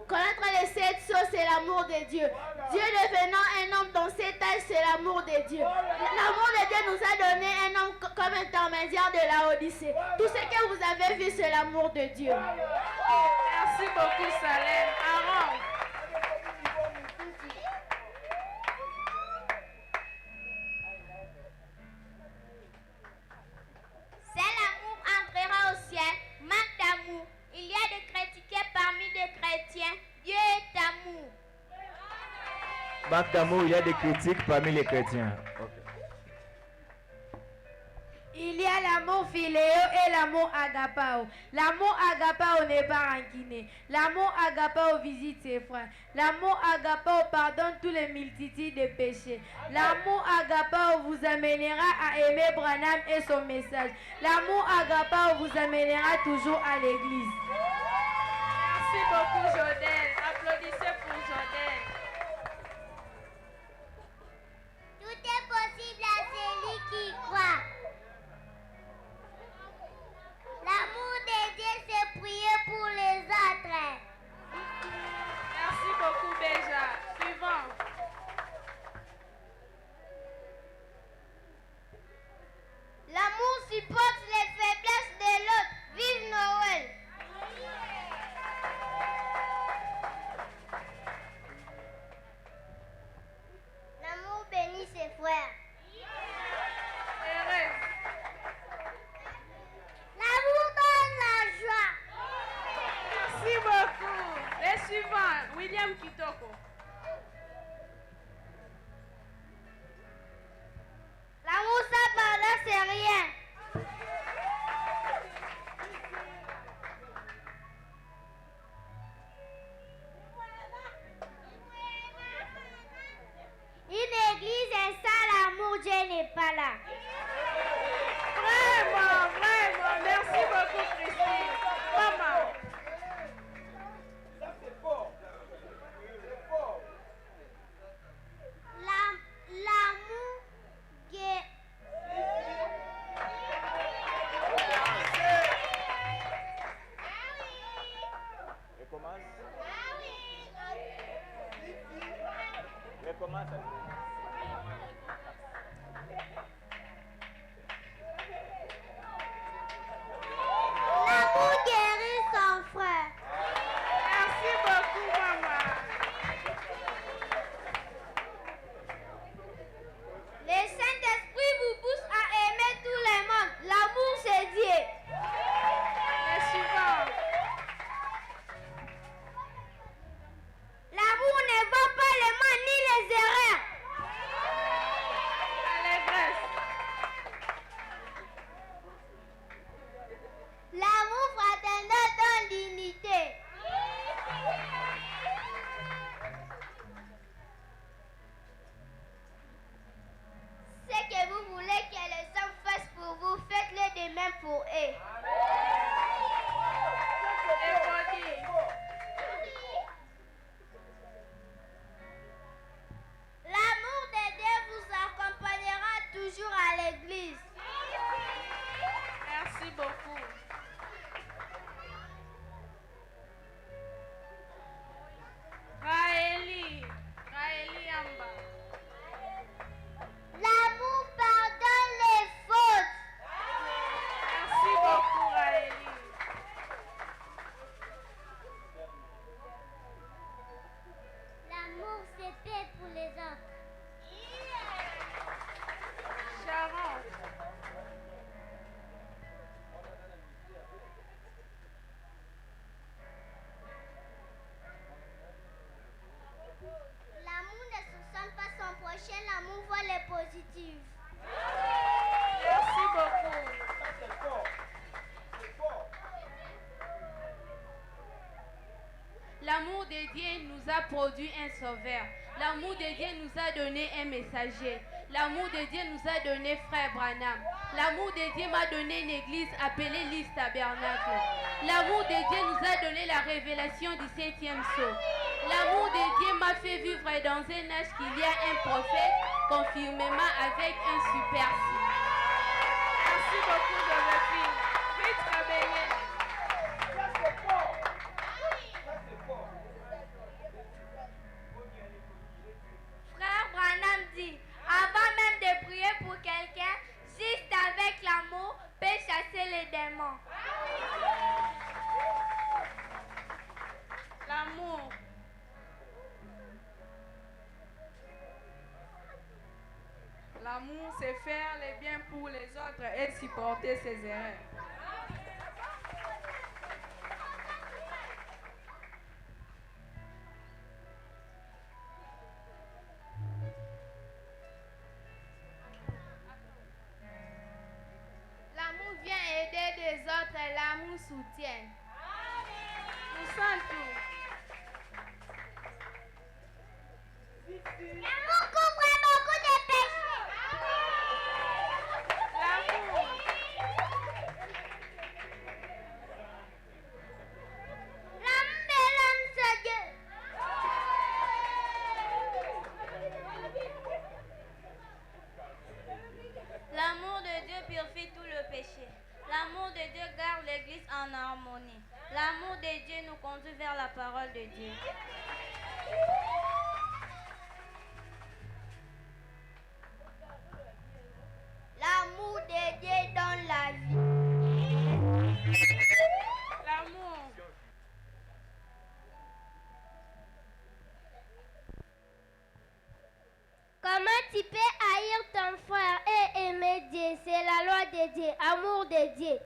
Connaître les 7 choses, c'est l'amour de Dieu. Dieu devenant un homme dans cet âge, c'est l'amour de Dieu. L'amour de Dieu nous a donné un homme comme intermédiaire de la Odyssée. Tout ce que vous avez vu, c'est l'amour de Dieu. Merci beaucoup, Salem. Aaron. C'est l'amour entrera au ciel, manque d'amour. Il y a des critiqués parmi les chrétiens. Dieu est amour. Manque d'amour, il y a des critiques parmi les chrétiens. Okay. Il y a l'amour philéo et l'amour agapao. L'amour agapao n'est pas rancunier. L'amour agapao visite ses frères. L'amour agapao pardonne tous les multitudes de péchés. L'amour agapao vous amènera à aimer Branham et son message. L'amour agapao vous amènera toujours à l'église. Merci beaucoup, Jodel. Applaudissez pour Jodel. Tout est possible à celui qui croit. L'amour de Dieu, c'est prier pour les autres. Merci beaucoup, Béja. Suivant. L'amour supporte les faiblesses de l'autre. Vive Noël. L'amour bénit ses frères. Thérèse. L'amour donne la joie. Merci beaucoup. Les suivants, William Kitoko. L'amour sans pardon, c'est rien. Une église est sans l'amour, Dieu n'est pas là. Vraiment, vraiment. Merci beaucoup, Christine. Maman. L'amour guérit. L'amour guérit son frère. Merci beaucoup, maman. Le Saint-Esprit vous pousse à aimer tout le monde. L'amour, c'est Dieu. Les suivants. L'amour ne voit pas les mal ni les erreurs. L'amour de Dieu nous a produit un sauveur. L'amour de Dieu nous a donné un messager. L'amour de Dieu nous a donné frère Branham. L'amour de Dieu m'a donné une église appelée l'Église Tabernacle. L'amour de Dieu nous a donné la révélation du 7e sceau. L'amour de Dieu m'a fait vivre dans un âge qu'il y a un prophète, conformément avec un super signe. Merci beaucoup, Joséphine. Vite, réveillez. Frère Branham dit, avant même de prier pour quelqu'un, juste avec l'amour, peut chasser les démons. L'amour. L'amour, c'est faire le bien pour les autres et supporter ses erreurs. L'amour vient aider les autres, l'amour soutient. Nous sommes tous. L'amour couvre beaucoup de péchés. L'amour. L'amour de l'homme, c'est Dieu. L'amour de Dieu purifie tout le péché. L'amour de Dieu garde l'Église en harmonie. L'amour de Dieu nous conduit vers la parole de Dieu. L'amour de Dieu donne la vie. L'amour. Comment tu peux haïr ton frère et aimer Dieu? C'est la loi de Dieu, amour de Dieu.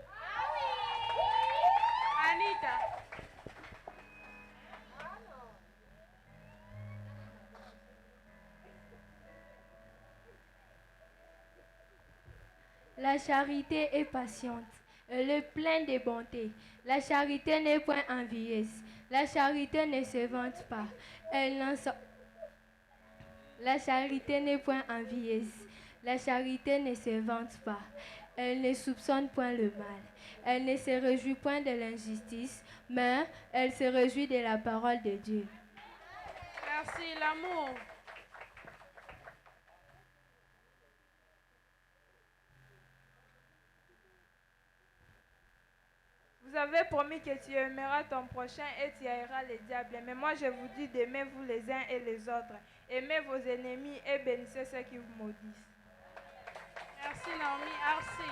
Anita. La charité est patiente, elle est pleine de bonté. La charité n'est point envieuse. La charité ne se vante pas. La charité n'est point envieuse. La charité ne se vante pas. Elle ne soupçonne point le mal. Elle ne se réjouit point de l'injustice, mais elle se réjouit de la parole de Dieu. Merci, l'amour. Vous avez promis que tu aimeras ton prochain et tu haïras les diables. Mais moi, je vous dis d'aimez-vous les uns et les autres. Aimez vos ennemis et bénissez ceux qui vous maudissent. Merci, Naomi. Merci.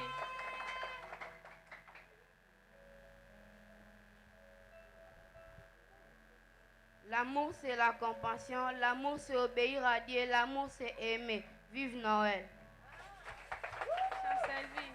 L'amour, c'est la compassion. L'amour, c'est obéir à Dieu. L'amour, c'est aimer. Vive Noël. Chancelvie.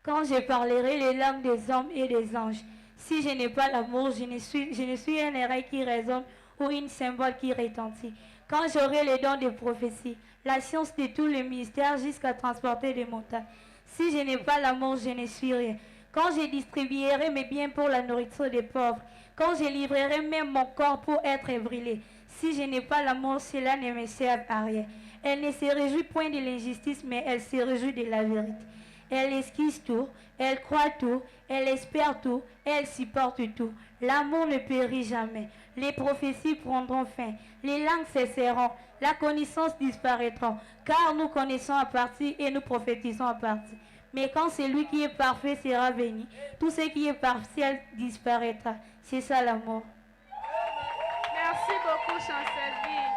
Quand je parlerai les langues des hommes et des anges, si je n'ai pas l'amour, je ne suis un oreille qui résonne ou une cymbale qui retentit. Quand j'aurai les dons de prophétie, la science de tous les mystères jusqu'à transporter des montagnes, si je n'ai pas l'amour, je ne suis rien. Quand je distribuerai mes biens pour la nourriture des pauvres, quand je livrerai même mon corps pour être brûlé, si je n'ai pas l'amour, cela ne me sert à rien. Elle ne se réjouit point de l'injustice, mais elle se réjouit de la vérité. Elle esquisse tout, elle croit tout, elle espère tout, elle supporte tout. L'amour ne périt jamais. Les prophéties prendront fin, les langues cesseront, la connaissance disparaîtra, car nous connaissons à partie et nous prophétisons à partie. Mais quand celui qui est parfait sera venu, tout ce qui est partiel disparaîtra. C'est ça l'amour. Merci beaucoup, Chancelvie.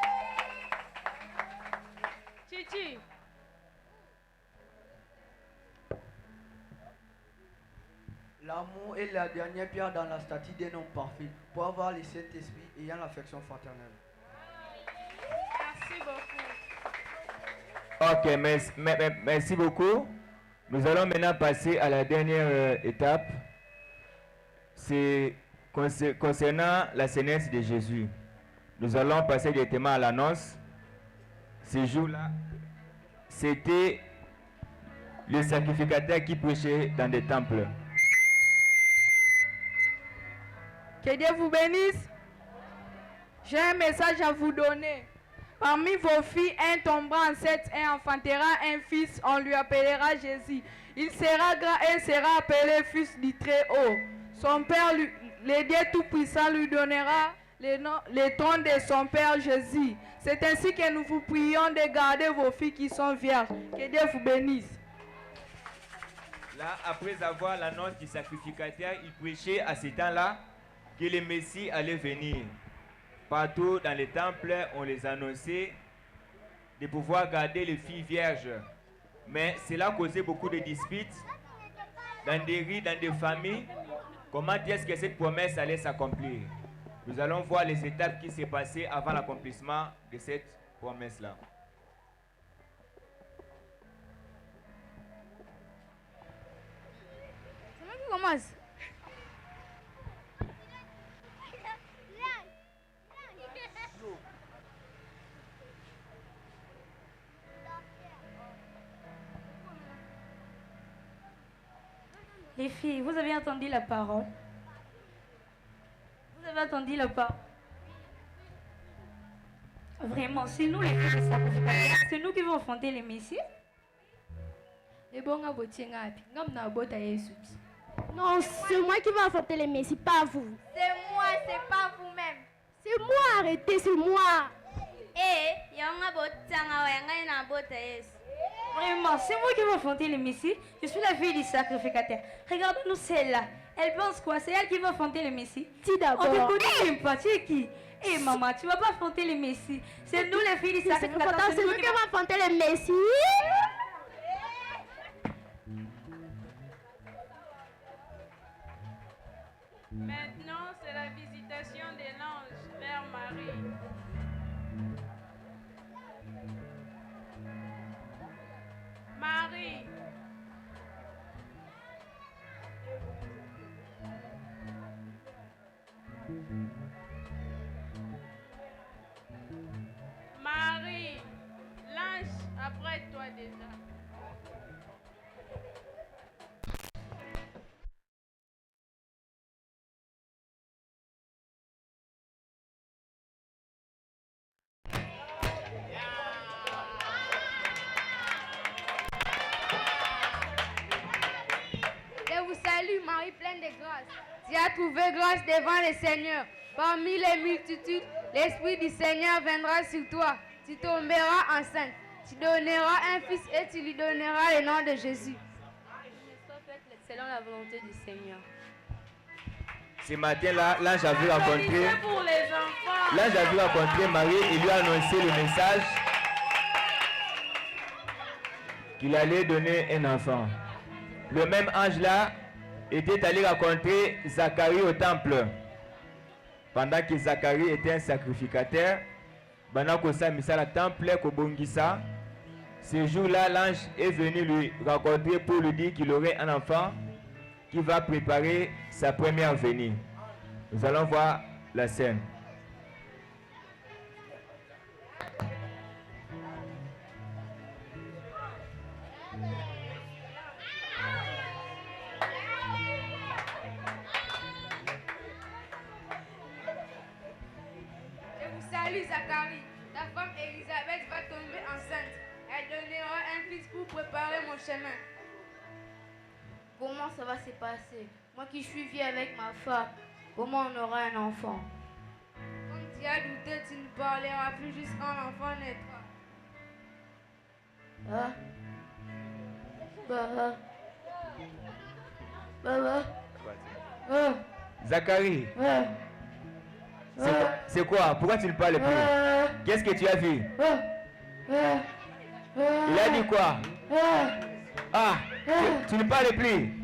Chichi. L'amour est la dernière pierre dans la statue d'un homme parfait pour avoir le Saint-Esprit ayant l'affection fraternelle. Merci beaucoup. Ok, merci beaucoup. Nous allons maintenant passer à la dernière étape. C'est concernant la naissance de Jésus. Nous allons passer directement à l'annonce. Ce jour-là, c'était le sacrificateur qui prêchait dans des temples. Que Dieu vous bénisse. J'ai un message à vous donner. Parmi vos filles, un tombera enceinte et enfantera un fils, on lui appellera Jésus. Il sera grand et sera appelé fils du Très-Haut. Son père, le Dieu Tout-Puissant, lui donnera le trône de son père Jésus. C'est ainsi que nous vous prions de garder vos filles qui sont vierges. Que Dieu vous bénisse. Là, après avoir l'annonce du sacrificateur, il prêchait à ce temps-là que le Messie allait venir. Partout dans les temples, on les annonçait de pouvoir garder les filles vierges. Mais cela causait beaucoup de disputes dans des riz, dans des familles. Comment est-ce que cette promesse allait s'accomplir? Nous allons voir les étapes qui s'est passées avant l'accomplissement de cette promesse-là. C'est moi qui commence. Les filles, vous avez entendu la parole? Vous avez entendu la parole? Vraiment, c'est nous les filles de sacrificateur. C'est nous qui vont affronter les messieurs. Non, c'est moi qui vais affronter les messieurs, pas vous. C'est moi, c'est pas vous-même. C'est moi, arrêtez, c'est moi. Vraiment, c'est moi qui vais affronter les messieurs. Je suis la fille du sacrificateur. Regardez-nous celle-là. Elle pense quoi? C'est elle qui va affronter les messieurs. Si d'abord. On ne connaît même pas. Tu es qui? Eh maman, tu vas pas affronter les messieurs. C'est nous les filles du sacrificateur. C'est nous qui vont affronter les messieurs. Maintenant, c'est la visitation de l'ange vers Marie. Marie. Marie, l'ange après toi déjà. Je vous salue, Marie pleine de grâce. Tu as trouvé grâce devant le Seigneur. Parmi les multitudes, l'Esprit du Seigneur viendra sur toi. Tu tomberas enceinte. Tu donneras un fils et tu lui donneras le nom de Jésus. Selon la volonté du Seigneur. Ce matin-là, l'ange a vu rencontrer Marie et lui a annoncé le message qu'il allait donner un enfant. Le même ange-là était allé rencontrer Zacharie au temple. Pendant que Zacharie était un sacrificateur, pendant que ça mis à la temple, ce jour-là, l'ange est venu lui rencontrer pour lui dire qu'il aurait un enfant qui va préparer sa première venue. Nous allons voir la scène. Salut Zacharie, ta femme Elisabeth va tomber enceinte. Elle donnera un fils pour préparer mon chemin. Comment ça va se passer? Moi qui suis vieille avec ma femme, comment on aura un enfant? Comme tu as douté, tu ne parleras plus jusqu'à l'enfant naîtra. Zacharie, c'est quoi? Pourquoi tu ne parles plus? Qu'est-ce que tu as vu? Il a dit quoi? Ah, tu ne parles plus.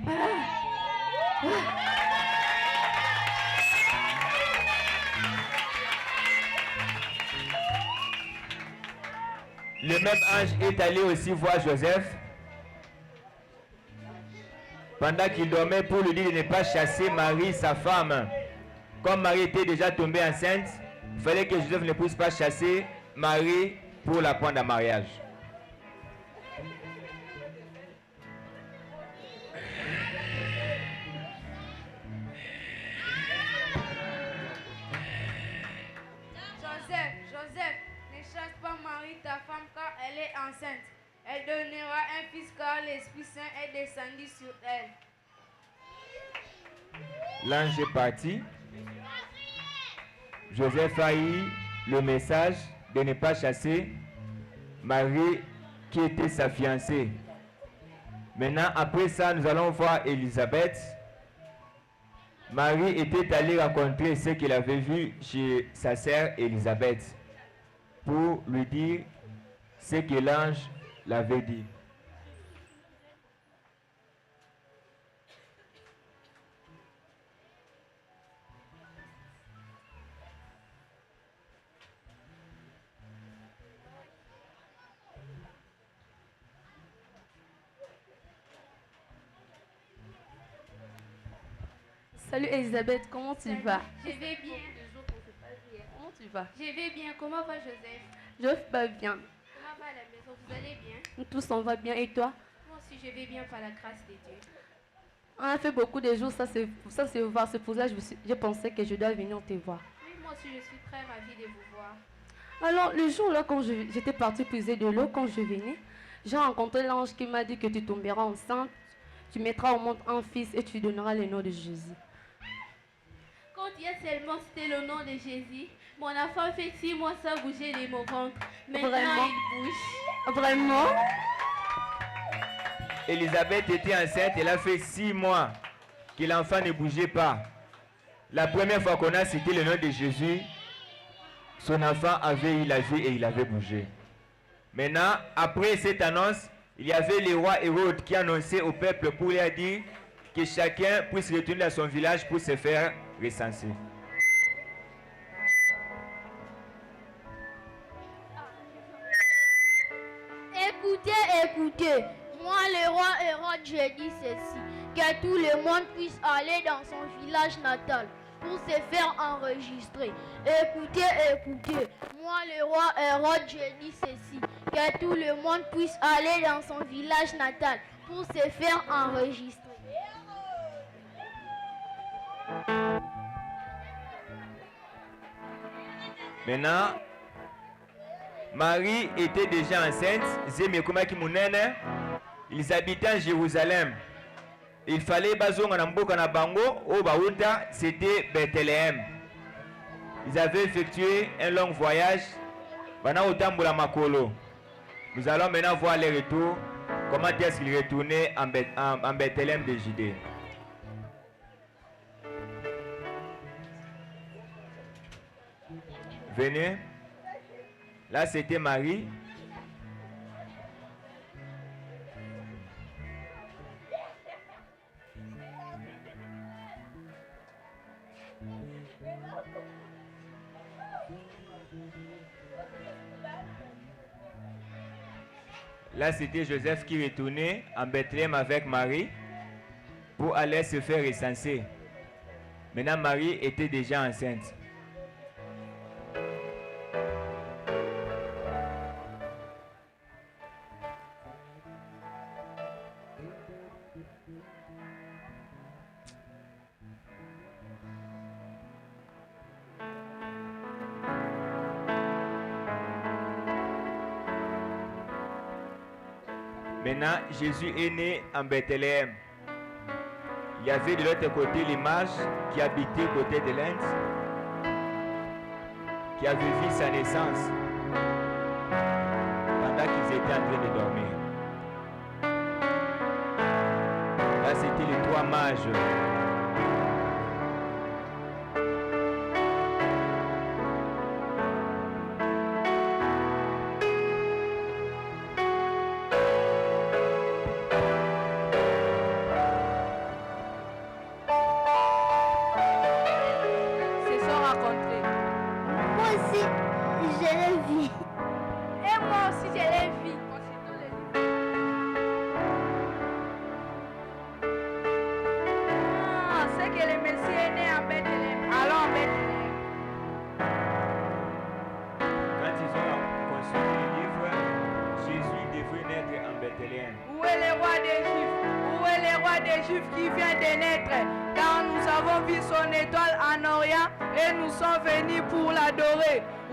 Le même ange est allé aussi voir Joseph pendant qu'il dormait pour lui dire de ne pas chasser Marie, sa femme. Comme Marie était déjà tombée enceinte, il fallait que Joseph ne puisse pas chasser Marie pour la prendre en mariage. l'Esprit Saint est descendu sur elle. L'ange est parti. Joseph a eu le message de ne pas chasser Marie qui était sa fiancée. Maintenant, après ça, nous allons voir Élisabeth. Marie était allée rencontrer ce qu'il avait vu chez sa sœur Élisabeth pour lui dire ce que l'ange l'avait dit. Salut Elisabeth, comment tu vas? Je vais bien. Comment tu vas? Je vais bien. Comment va Joseph? Je vais bien. Comment va la maison? Vous allez bien? Nous tous on va bien et toi? Moi aussi je vais bien par la grâce de Dieu. On a fait beaucoup de jours sans se voir. C'est pour ça que je pensais que je dois venir te voir. Oui, moi aussi je suis très ravie de vous voir. Alors le jour là quand j'étais partie puiser de l'eau, quand je venais, j'ai rencontré l'ange qui m'a dit que tu tomberas enceinte, tu mettras au monde un fils et tu donneras le nom de Jésus. Quand il y a seulement cité le nom de Jésus, mon enfant fait 6 mois sans bouger de mon ventre. Maintenant, Vraiment? il bouge. Vraiment? Élisabeth était enceinte, elle a fait 6 mois que l'enfant ne bougeait pas. La première fois qu'on a cité le nom de Jésus, son enfant avait eu la vie et il avait bougé. Maintenant, après cette annonce, il y avait le roi Hérode qui annonçait au peuple pour lui dire que chacun puisse retourner à son village pour se faire recenser. Écoutez, moi le roi Hérode, je dis ceci, que tout le monde puisse aller dans son village natal pour se faire enregistrer. Écoutez, moi le roi Hérode, je dis ceci, que tout le monde puisse aller dans son village natal pour se faire enregistrer. Maintenant, Marie était déjà enceinte. Ils habitaient en Jérusalem. Il fallait bazonga na mboka na bango au Baouda, c'était Bethléem. Ils avaient effectué un long voyage. Bana otambola makolo. Nous allons maintenant voir les retours. Comment est-ce qu'ils retournaient en Bethléem de Judée. Venez. Là, c'était Marie. Là, c'était Joseph qui retournait en Bethléem avec Marie pour aller se faire recenser. Maintenant, Marie était déjà enceinte. Maintenant, Jésus est né en Bethléem. Il y avait de l'autre côté l'image qui habitait côté de l'Inde, qui avait vu sa naissance pendant qu'ils étaient en train de dormir. Là, c'était les 3 mages.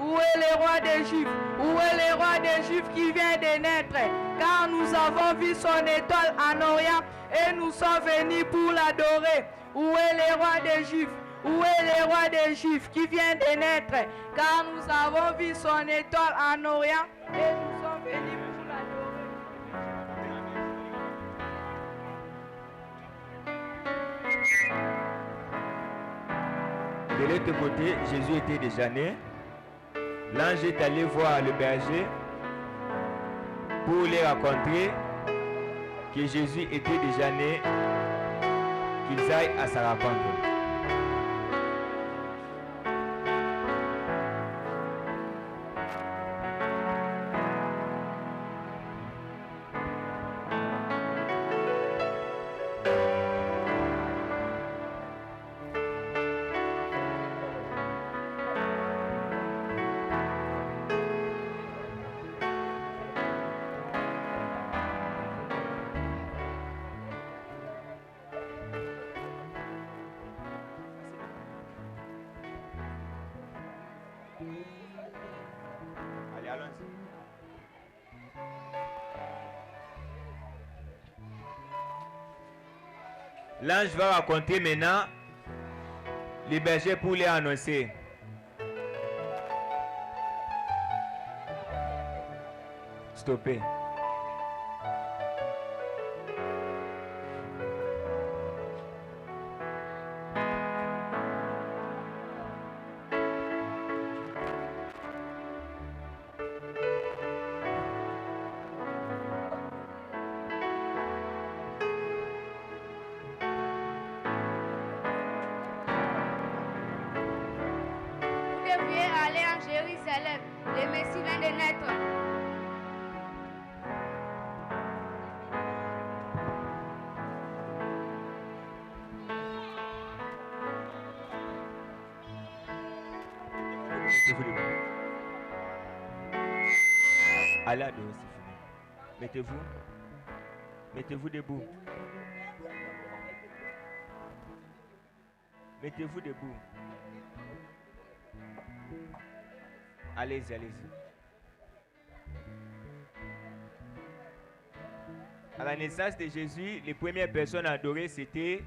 Où est le roi des Juifs? Où est le roi des Juifs qui vient de naître? Car nous avons vu son étoile en Orient et nous sommes venus pour l'adorer. Où est le roi des Juifs? Où est le roi des Juifs qui vient de naître? Car nous avons vu son étoile en Orient et nous sommes venus pour l'adorer. De l'autre côté, Jésus était déjà né. L'ange est allé voir le berger pour les rencontrer que Jésus était déjà né, qu'ils aillent à sa rencontre. Allez, allons-y. L'ange va raconter maintenant les bergers pour les annoncer. Stoppez. Aller en Jérusalem, le Messie vient de naître. Allez, c'est fini. Mettez-vous. Mettez-vous debout. Mettez-vous debout. Allez-y, allez-y. À la naissance de Jésus, les premières personnes à adorer, c'était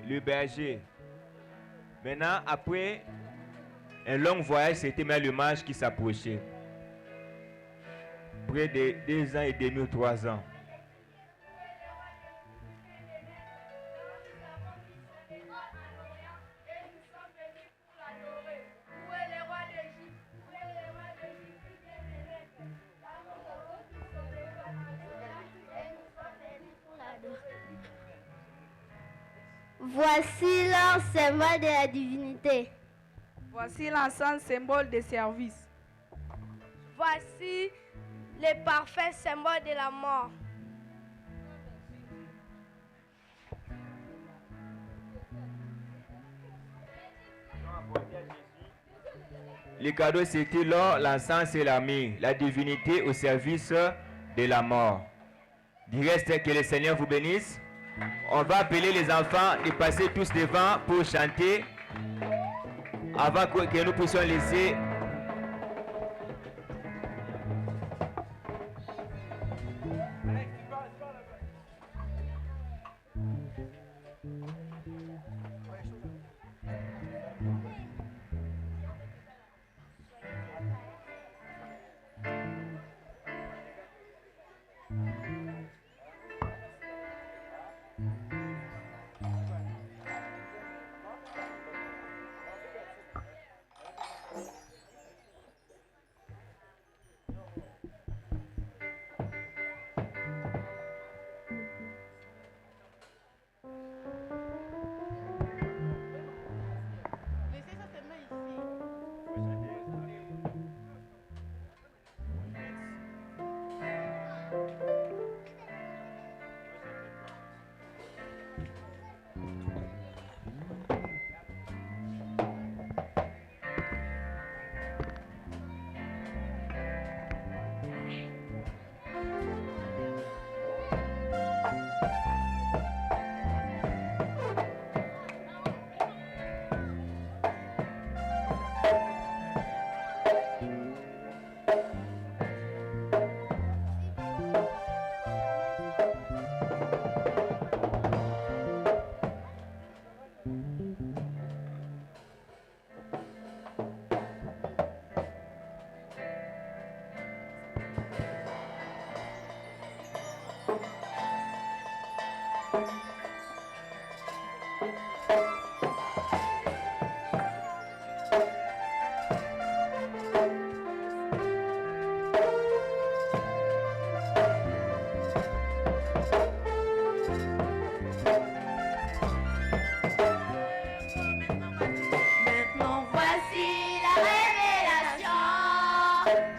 le berger. Maintenant, après un long voyage, c'était même le mage qui s'approchait. Près de 2 ans et demi ou 3 ans. Voici l'ensemble symbole de la divinité. Voici l'ensemble symbole de service. Voici le parfait symbole de la mort. Les cadeaux, c'était l'or, l'encens et la myrrhe, la divinité au service de la mort. Du reste, que le Seigneur vous bénisse. On va appeler les enfants de passer tous devant pour chanter avant que nous puissions laisser.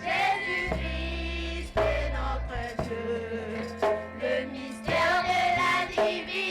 Jésus-Christ est notre Dieu, le mystère de la divinité.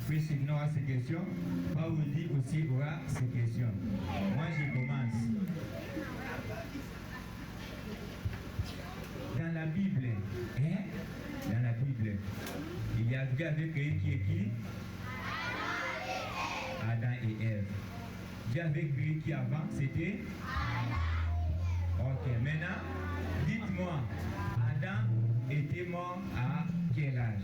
Puis sinon à ces questions, Paoli aussi aura ces questions. Moi je commence. Dans la Bible, dans la Bible, il y a Dieu avait créé qui et qui? Adam et Ève. Dieu avait créé qui avant? C'était? Ok, maintenant, dites-moi, Adam était mort à quel âge?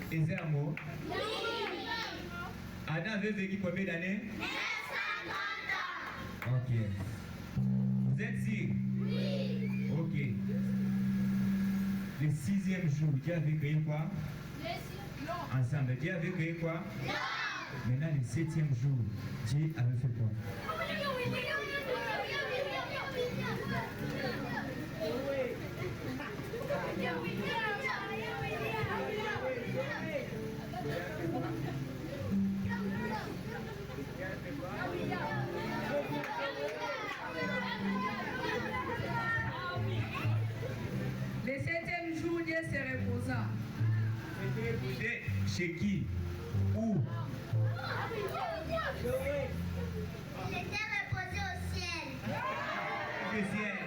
Et c'est un mot? Oui. Adam avait vécu combien d'années? 930 ans. Ok. Vous êtes sûr? Oui. Ok. Le 6e jour, Dieu avait créé quoi? Ensemble. Dieu avait créé quoi? Maintenant, le 7e jour, Dieu avait fait quoi? Le 7e jour, Dieu se reposa. Il s'est reposé chez qui? Où? Il était reposé au ciel. Le ciel.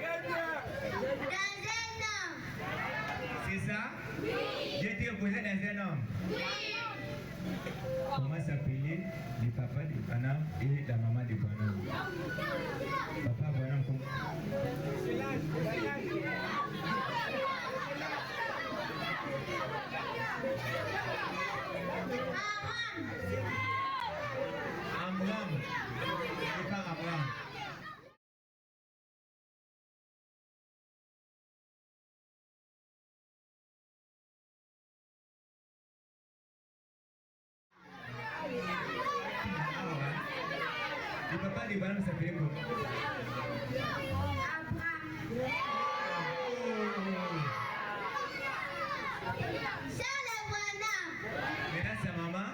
Dans un homme. C'est ça? Oui. Dieu était reposé dans un homme. Oui. Comment s'appelait le papa de Branham et la maman de Branham? Papa Branham, comment? Amram. C'est pas Abraham. Le papa de Branham s'appelait comment? Charles Branham. Maintenant, sa maman?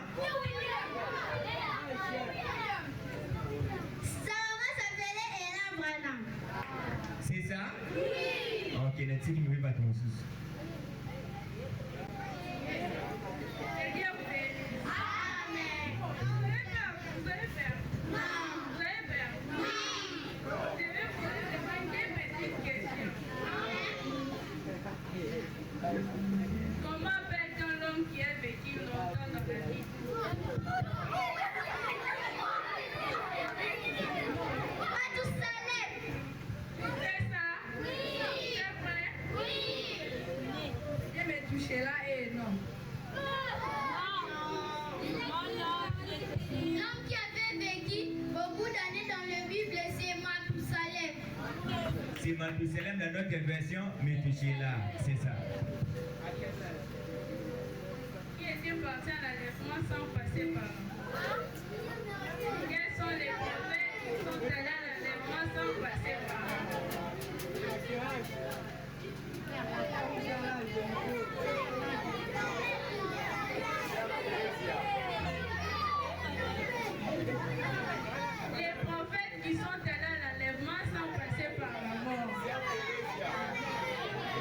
Sa maman s'appelait Ella Branham. C'est ça? Oui. Ok, Nathalie, qui ne veut pas ton sous. Comment appelle-t-on l'homme qui a vécu longtemps dans la vie? Mathusalem. C'est ça? Oui. C'est vrai? Oui. Je vais toucher là et non. L'homme qui avait vécu beaucoup d'années dans la Bible, c'est Mathusalem. C'est Mathusalem dans notre version, mais touché là, c'est ça. Qui est-il parti à l'enlèvement sans passer par là? Quels sont les prophètes qui sont allés à l'enlèvement sans passer par là? Les prophètes qui sont allés à l'enlèvement sans passer par la mort.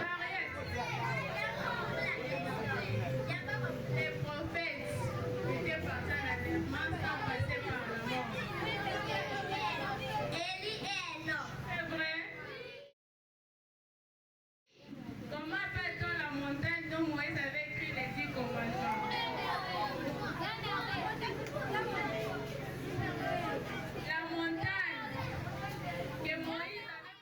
Mariette. Les prophètes étaient partis à l'enlèvement sans passer par la mort. Élie et Enoch. C'est vrai? Comment appelle-t-on la montagne dont Moïse avait écrit les 10 commandements? La montagne que Moïse avait...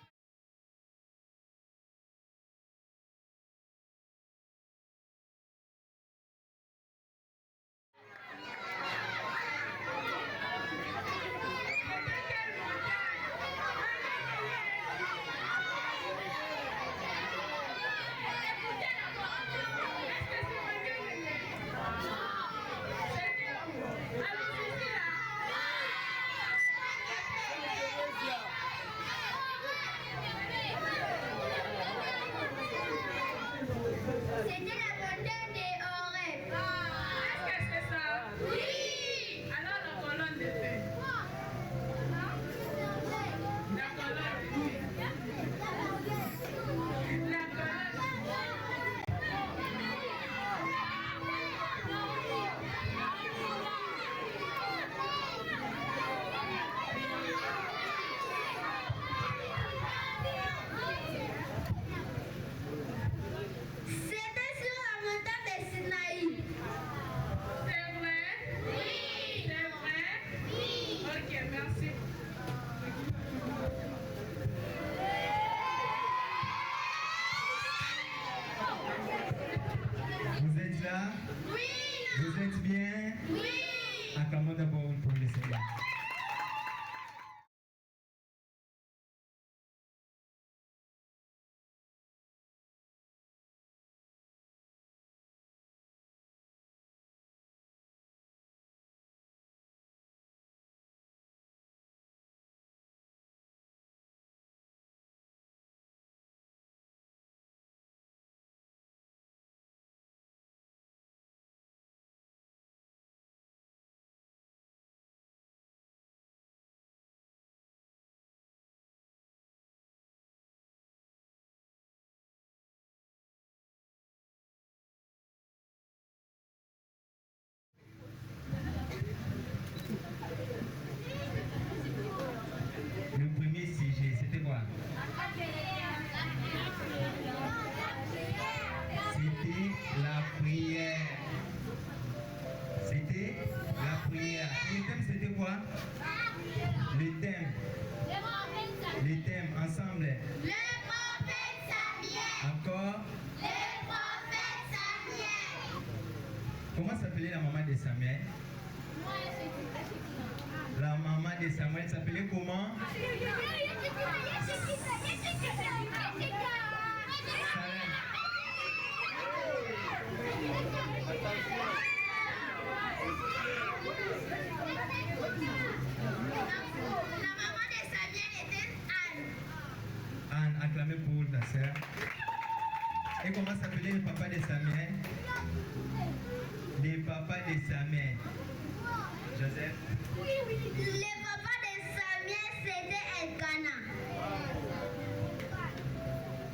C'était la montagne des Horeb. Est-ce que c'est ça? Oui. Alors la colonne de feu. La colonne de feu. La colonne de C'était sur la montagne de Sinaï. C'est vrai? Oui. C'est vrai? Oui. Ok, merci. Vous êtes là? Oui. Vous êtes bien? Oui. Acclamons d'abord pour le Seigneur. Le premier sujet, c'était quoi? C'était la prière. C'était la prière. Le thème, c'était quoi? Le thème. Les thèmes, ensemble. Le prophète Samuel. Encore. Le prophète Samuel. Comment s'appelait la maman de Samuel? La maman de Samuel s'appelait comment? le papa de Samuel. Le papa de Samuel. Joseph. Le papa de Samuel, c'était Elkana.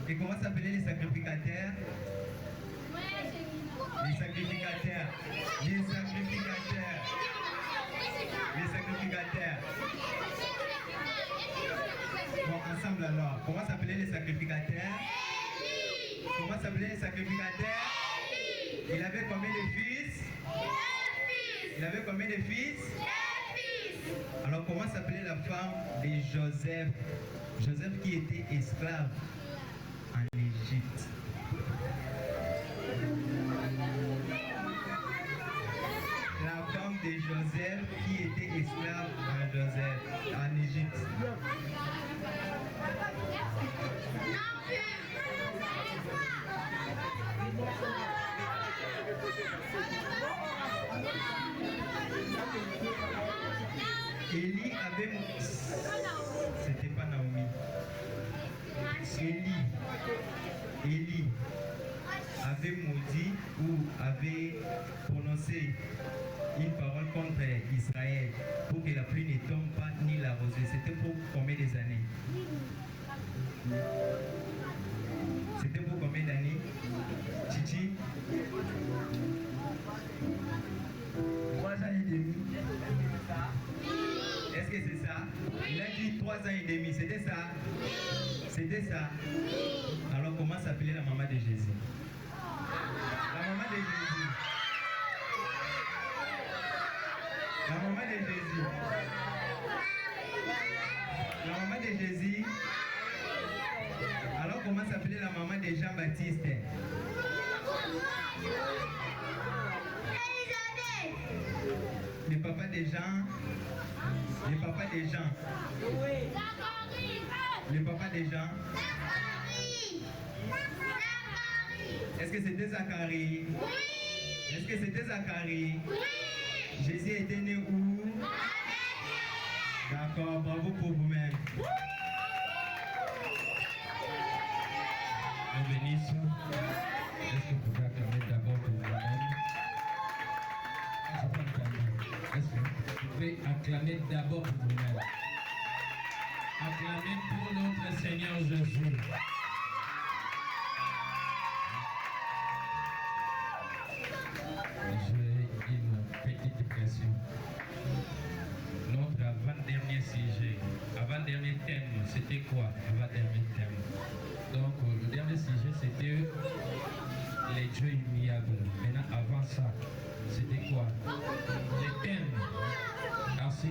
Et comment s'appelaient les sacrificateurs? Les sacrificateurs. Les sacrificateurs. Les sacrificateurs. Bon, ensemble alors. Comment s'appelaient les sacrificateurs? Comment s'appelaient les sacrificateurs? Il avait combien de fils? Il avait combien de fils? Alors comment s'appelait la femme de Joseph? Joseph qui était esclave en Égypte. La femme de Joseph qui était esclave en Égypte. Élie avait... C'était pas Naomi. Élie avait maudit ou avait prononcé une parole contre Israël pour que la pluie ne tombe pas ni la rosée. C'était pour combien des années? C'était pour combien d'années? Chichi? 3 ans et demi. Est-ce que c'est ça? Il a dit 3 ans et demi, c'était ça? C'était ça? Alors comment s'appelait la maman de Jésus? La maman de Jésus. La maman de Jésus. La maman de Jésus. Alors comment s'appelait la maman de Jean-Baptiste? Le papa des Jean. Le papa des Jean. Le papa des Jean. Est-ce que c'était Zacharie? Oui. Est-ce que c'était Zacharie? Oui. Jésus était né où? D'accord, bravo pour vous-même. Dieu bénisse. Est-ce que vous pouvez acclamer d'abord pour vous-même? Est-ce que vous pouvez acclamer d'abord pour vous-même? Acclamez pour notre Seigneur Jésus. J'ai une petite question. Notre avant-dernier sujet, avant-dernier thème, c'était quoi? Avant-dernier thème. Donc, le dernier sujet, c'était les dieux immuables. Maintenant, avant ça, c'était quoi? Les thèmes. Merci.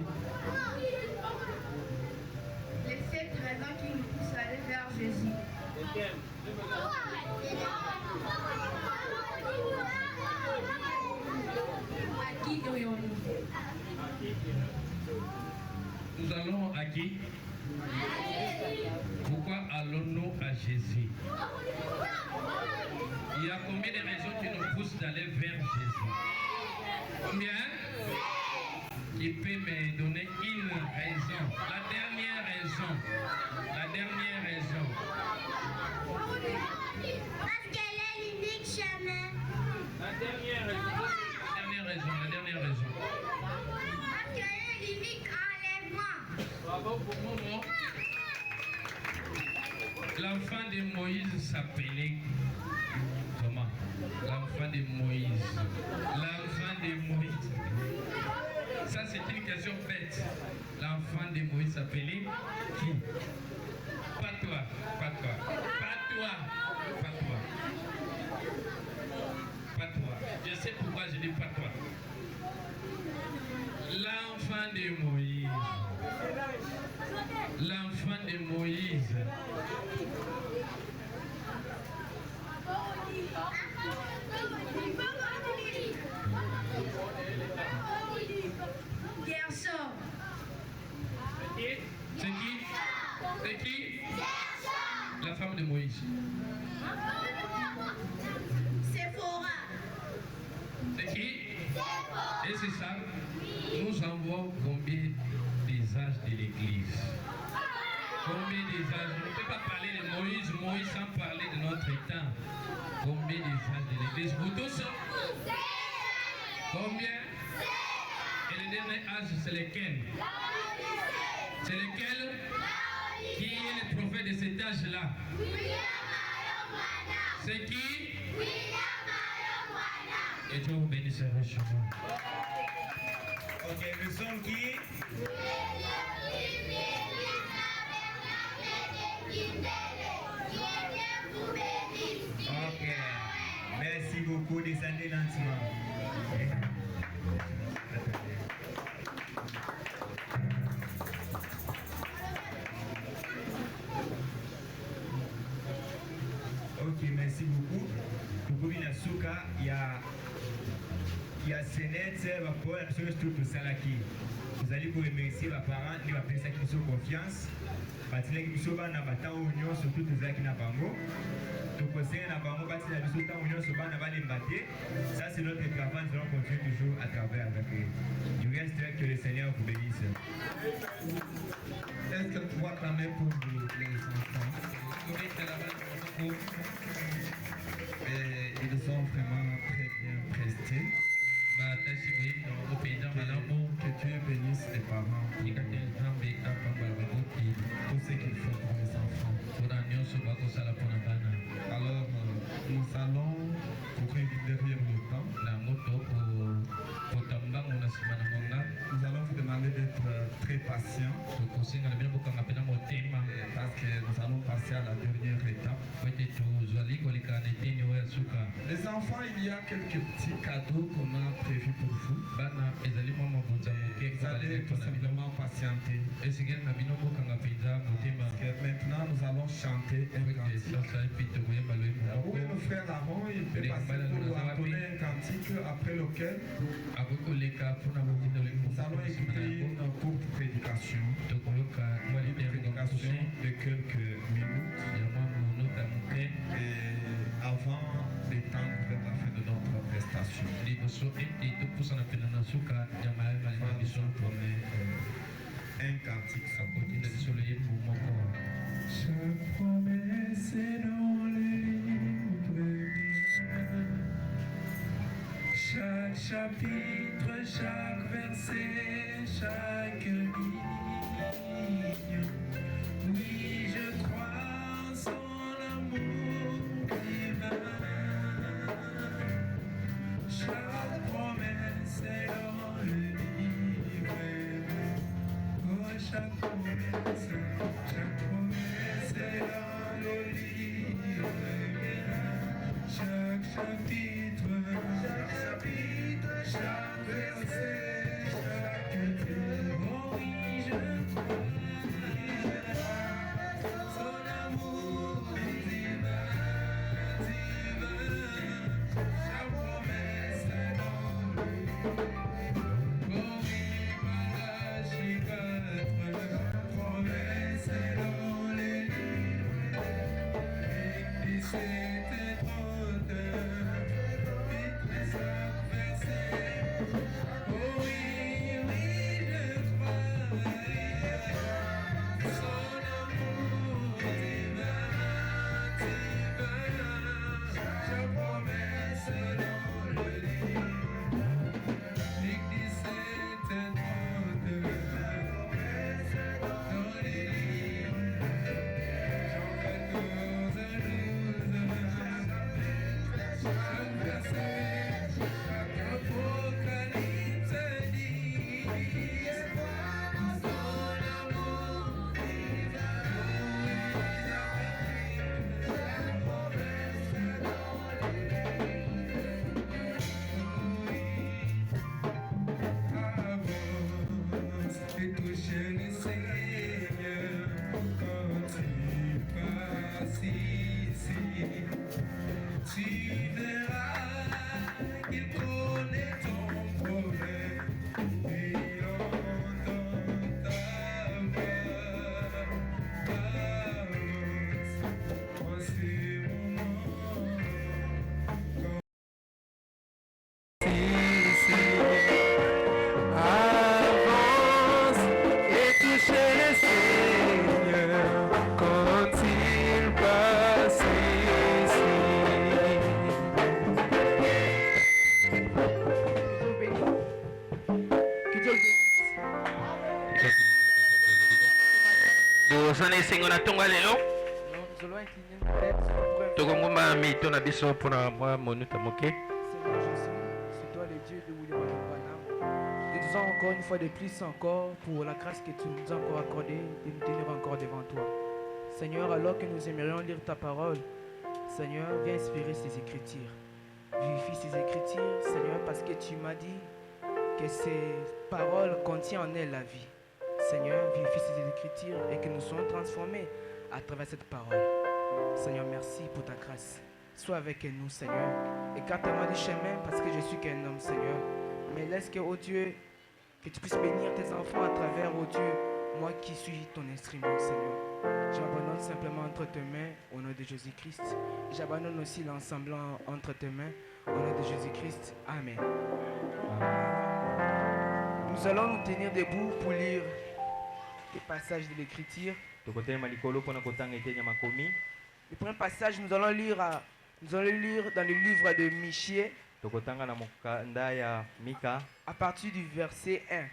Les 7 raisons qui nous poussent à aller vers Jésus. À qui irions-nous? Nous allons à qui? Pourquoi allons-nous à Jésus? Il y a combien de raisons qui nous poussent d'aller vers Jésus? Combien? Qui peut me donner une raison? La dernière raison. La dernière raison. Parce qu'elle est l'unique chemin. La dernière raison. La dernière raison. La dernière raison. Parce qu'elle est l'unique enlèvement. Bravo pour Momo. L'enfant de Moïse s'appelait comment? L'enfant de Moïse. L'enfant de Moïse. Ça, c'est une question bête. L'enfant de Moïse s'appelait qui? Pas toi, pas toi, pas toi, pas toi. Pas toi. Je sais pourquoi je dis pas toi. L'enfant de Moïse. L'enfant de Moïse. Garçon. C'est qui? C'est qui? La femme de Moïse. Séphora. C'est qui? Et c'est ça. Nous envoyons combien des âges de l'église? Combien des âges? On ne peut pas parler de Moïse sans parler de notre temps. Combien des Vous tous? Combien? Et le dernier âge, c'est lequel? C'est lequel? Qui est le prophète de cet âge-là? C'est qui? Et Dieu vous bénisse richement. Ok, nous sommes qui? Ok, merci beaucoup, descendez lentement. Ok, merci beaucoup. Pour Minasuka, il y a Sénète, pour la personne tout Salaki. Vous allez vous remercier vos parents, les personnes qui ont confiance. Batile qui sont dans la union, surtout les gens qui n'ont pas mot. Donc, c'est un abonnement, batile qui sont dans l'union, sur le battre. Ça, c'est notre travail, nous allons continuer toujours à travers avec eux. Je reste que le Seigneur vous bénisse. Est-ce que tu vois clamer pour les enfants? Et ils sont vraiment très bien prestés. Que Dieu bénisse les parents pour tout ce qu'il faut pour les enfants. Alors, nous allons courir derrière le temps. Nous allons vous demander d'être très patient parce que nous allons passer à la dernière étape. Les enfants, il y a quelques petits cadeaux qu'on a prévus pour vous. Vous allez tout simplement patienter. Parce que maintenant, nous allons chanter un cantique. Où est mon frère Aaron? Il peut passer pour entonner un cantique après lequel nous allons écouter une courte prédication. Une prédication de quelques minutes. Et avant d'étendre vers la fin de notre prestation. Un cantique. Chaque promesse est dans les livres. Chaque chapitre, chaque verset, chaque ligne. Oui, je crois en son amour divin. Chaque promesse est dans le livre. Oh, chaque promesse est dans le livre. Chaque chapitre, chaque verset, chaque ligne. Oh oui, je crois son amour divin, divin. Chaque promesse est dans le livre. Oh oui, Malachi 4, chaque promesse est dans les livres. Et 17 et 30, et chaque verset. Oh oui, oui, je crois son amour divin, divin. Chaque promesse est dans le livre. Et 17 et 30, dans les livres. Jean 14 à 12. Nous allons incliner nos têtes. Tokongomba mito na biso pona mwa monuta moke. Seigneur Jésus, c'est toi le Dieu de William Branham. Te disons encore une fois de plus encore pour la grâce que tu nous as encore accordée de nous tenir encore devant toi. Seigneur, alors que nous aimerions lire ta parole, Seigneur, viens inspirer ces écritures. Vivifie ces écritures, Seigneur, parce que tu m'as dit que ces paroles contiennent en elles la vie. Seigneur, vivifie ces écritures et que nous soyons transformés à travers cette parole. Seigneur, merci pour ta grâce. Sois avec nous, Seigneur. Écarte-moi du chemin parce que je suis qu'un homme, Seigneur. Mais laisse que, oh Dieu, que tu puisses bénir tes enfants à travers, oh Dieu, moi qui suis ton instrument, Seigneur. J'abandonne simplement entre tes mains au nom de Jésus-Christ. J'abandonne aussi l'ensemble entre tes mains au nom de Jésus-Christ. Amen. Nous allons nous tenir debout pour lire des passages de l'Écriture. Le premier passage, nous allons lire dans le livre de Michée, à partir du verset 1.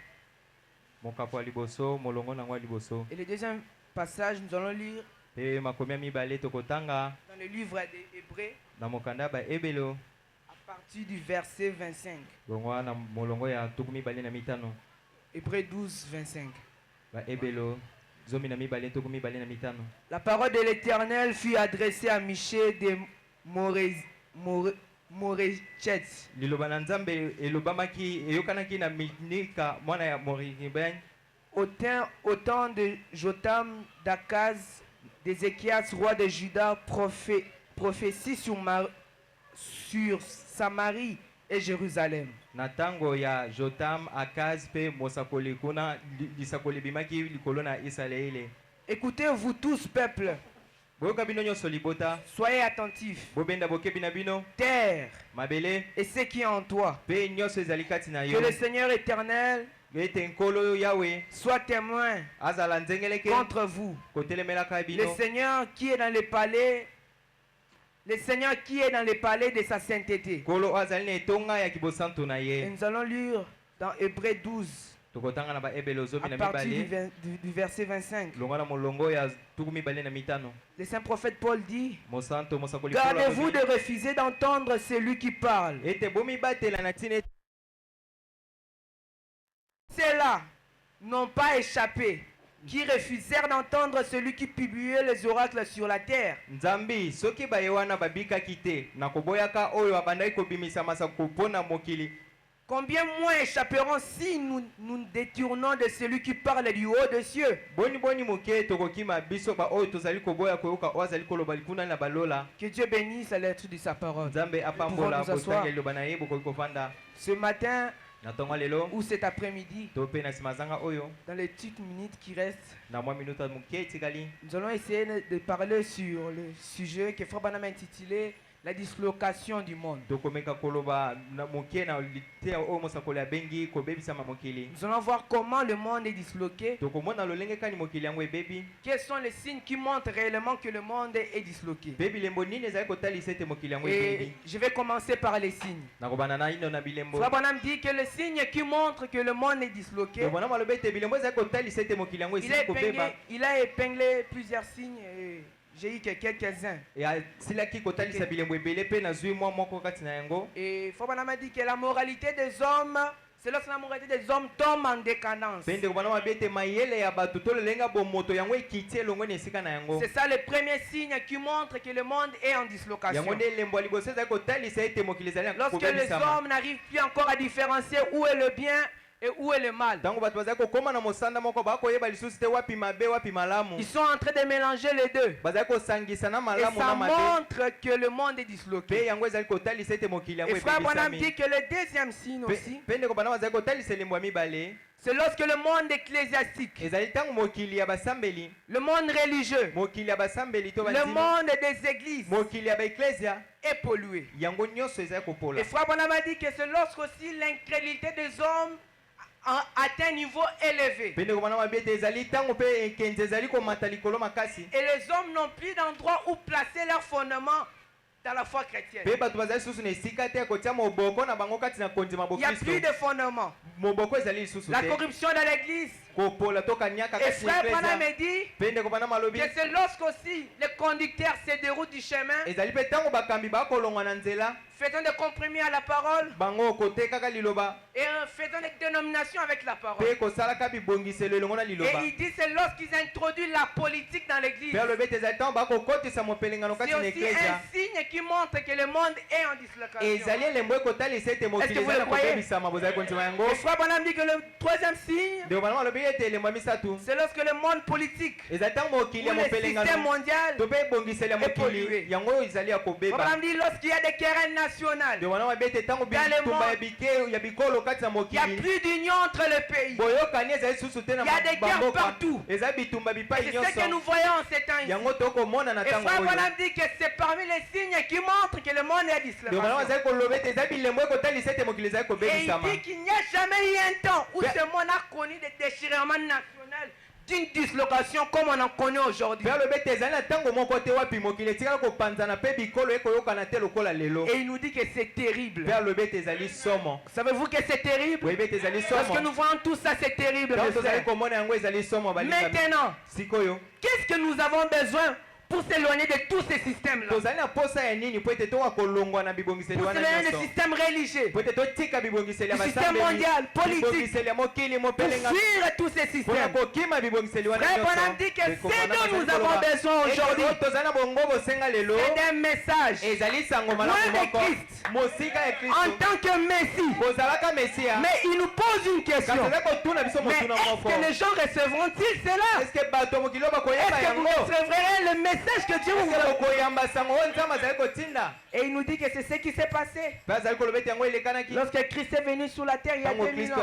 Et le deuxième passage, nous allons lire dans le livre des Hébreux, à partir du verset 25. Hébreux 12, 25. La parole de l'Éternel fut adressée à Michée de Moréchet. Au temps de Jotam, d'Akaz, d'Ézéchias, roi de Juda, prophétie sur Samarie et Jérusalem. Natango ya Jotam, Akaz pe mosakoli kuna lisakoli bimaki likolo na Israël. Écoutez-vous tous, peuple. Soyez attentifs. Terre et ce qui est en toi. Que le Seigneur éternel soit témoin contre vous. Le Seigneur qui est dans les palais. Le Seigneur qui est dans les palais de sa sainteté. Et nous allons lire dans Hébreux 12. À partir du verset 25. Le saint prophète Paul dit: gardez-vous de refuser d'entendre celui qui parle. Ceux-là n'ont pas échappé, qui refusèrent d'entendre celui qui publiait les oracles sur la terre. Combien moins échapperont si nous nous détournons de celui qui parle du haut des cieux? Que Dieu bénisse la lettre de sa parole. Pouvons nous asseoir. Ce matin ou cet après-midi, dans les petites minutes qui restent, nous allons essayer de parler sur le sujet que Frère Branham a intitulé la dislocation du monde. Nous allons voir comment le monde est disloqué. Quels sont les signes qui montrent réellement que le monde est disloqué. Et je vais commencer par les signes. Frère Branham dit que le signe qui montre que le monde est disloqué, il a épinglé plusieurs signes. J'ai eu quelques-uns. Et Frère Branham a dit que la moralité des hommes, c'est lorsque la moralité des hommes tombe en décadence. C'est ça le premier signe qui montre que le monde est en dislocation. Lorsque les hommes n'arrivent plus encore à différencier où est le bien et où est le mal. Ils sont en train de mélanger les deux. Et ça montre que le monde est disloqué. Et Frère Branham dit que le deuxième signe aussi, c'est lorsque le monde ecclésiastique, le monde religieux, le monde des églises est pollué. Et Frère Branham a dit que c'est lorsque aussi l'incrédulité des hommes atteint un niveau élevé. Et les hommes n'ont plus d'endroit où placer leur fondement dans la foi chrétienne. Il n'y a plus de fondement. La corruption dans l'église Et frère Branham me dit que c'est lorsqu'aussi les conducteurs se déroulent du chemin, faisant des compromis à la parole et faisant des dénominations avec la parole. Et il dit c'est lorsqu'ils introduisent la politique dans l'église. C'est aussi un signe qui montre que le monde est en dislocation. Est-ce que vous le croyez? Et frère Branham dit que le troisième signe, c'est lorsque le monde politique ou le système mondial est pollué. Frère Branham dit lorsqu'il y a des querelles nationales dans le monde, il n'y a plus d'union entre les pays. Il y a des guerres partout. Et c'est ce que nous voyons en ces temps ici. Et frère Branham dit que c'est parmi les signes qui montrent que le monde est dislocation. Et il dit qu'il n'y a jamais eu un temps où ce monde a connu des déchirements nationaux d'une dislocation comme on en connaît aujourd'hui. Et il nous dit que c'est terrible. Savez-vous que c'est terrible? Parce que nous voyons tout ça, c'est terrible. Maintenant, qu'est-ce que nous avons besoin pour s'éloigner de tous ces systèmes-là? Pour s'éloigner du système religieux, du système mondial, politique, pour fuir tous ces systèmes. Frère Branham dit que ce dont nous avons besoin aujourd'hui, c'est d'un message loin de Christ en tant que Messie. Mais il nous pose une question. Mais est-ce que les gens recevront-ils cela? Est-ce que vous recevrez le message que Dieu vous a? Et il nous dit que c'est ce qui s'est passé lorsque Christ est venu sur la terre il y a 2000 ans.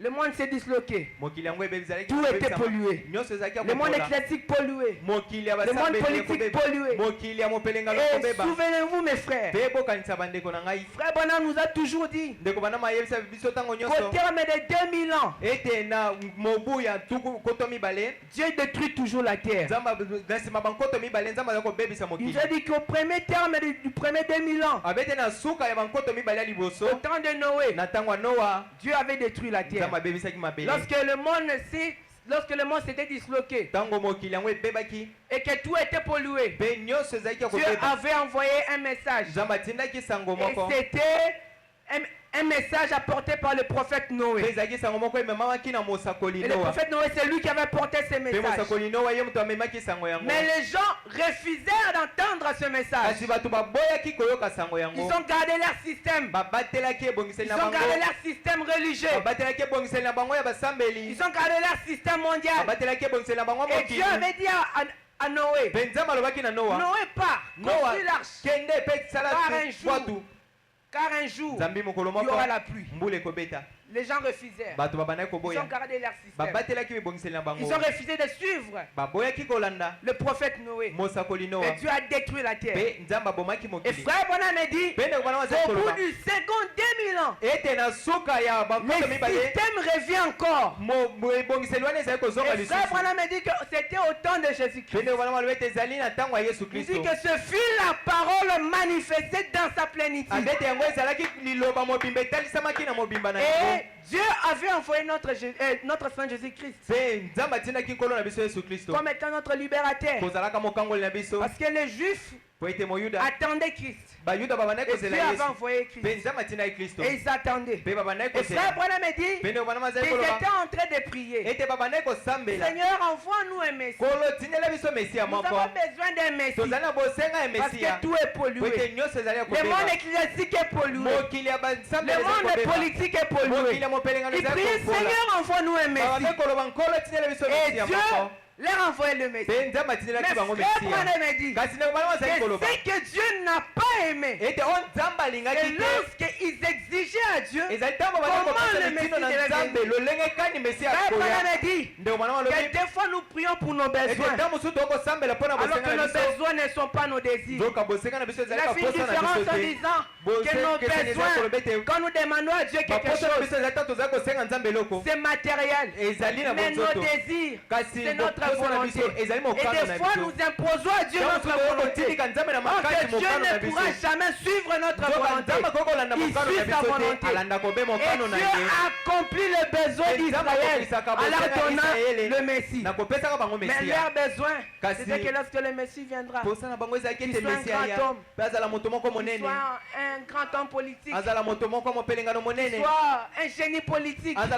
Le monde s'est disloqué. Tout était pollué. Le monde ecclésiastique pollué. Le monde politique pollué. Et souvenez-vous mes frères, frère Branham nous a toujours dit qu'au terme de 2000 ans, Dieu détruit toujours la terre. Il nous a dit qu'au premier terme du premier 2000 ans, au temps de Noé, Dieu avait détruit la terre. Lorsque le monde s'était disloqué et que tout était pollué, Dieu avait envoyé un message. Et c'était un message apporté par le prophète Noé. Et le prophète Noé, c'est lui qui avait porté ce message. Mais les gens refusèrent d'entendre ce message. Ils ont gardé leur système. Ils ont gardé leur système religieux. Ils ont gardé leur système mondial. Et Dieu avait dit à Noé, Noé part, construis l'arche. Car un jour, il y aura la pluie. Les gens refusèrent. Ils ont gardé leur système. Ils ont refusé de suivre le prophète Noé. Et Dieu a détruit la terre. Et frère Branham a dit qu'au bout du second 2000 ans, le système revient encore. Et frère Branham a dit que c'était au temps de Jésus-Christ. Il dit que ce fut la parole manifestée dans sa plénitude. Et Dieu avait envoyé notre Saint Jésus-Christ comme étant notre libérateur. Parce que les Juifs attendaient Christ. Et Dieu avait envoyé Christ. Et ils attendaient. Et frère Branham a dit qu'ils étaient en train de prier. Seigneur, envoie-nous un Messie. Nous avons besoin d'un Messie. Parce que tout est pollué. Le monde ecclésiatique est pollué. Le monde politique est pollué. Ils prient, Seigneur, envoie-nous un Messie. Et Dieu leur envoyer le Messie. Mais frère Branham a dit que ce que Dieu n'a pas aimé, et lorsqu'ils exigeaient à Dieu comment le Messie devait venir. Frère Branham a dit que des fois nous prions pour nos besoins alors que nos besoins ne sont pas nos désirs. Il a fait une différence en disant que nos besoins, quand nous demandons à Dieu quelque chose, c'est matériel. Mais nos désirs, c'est notre volonté. Et des fois, nous imposons à Dieu notre volonté. Or que Dieu ne pourra jamais suivre notre volonté. Il suit sa volonté. Et Dieu accomplit le besoin d'Israël en leur donnant le Messie. Mais leur besoin, c'était que lorsque le Messie viendra, qu'il soit un grand homme, qu'il soit un grand homme politique, qu'il soit un génie politique, qu'il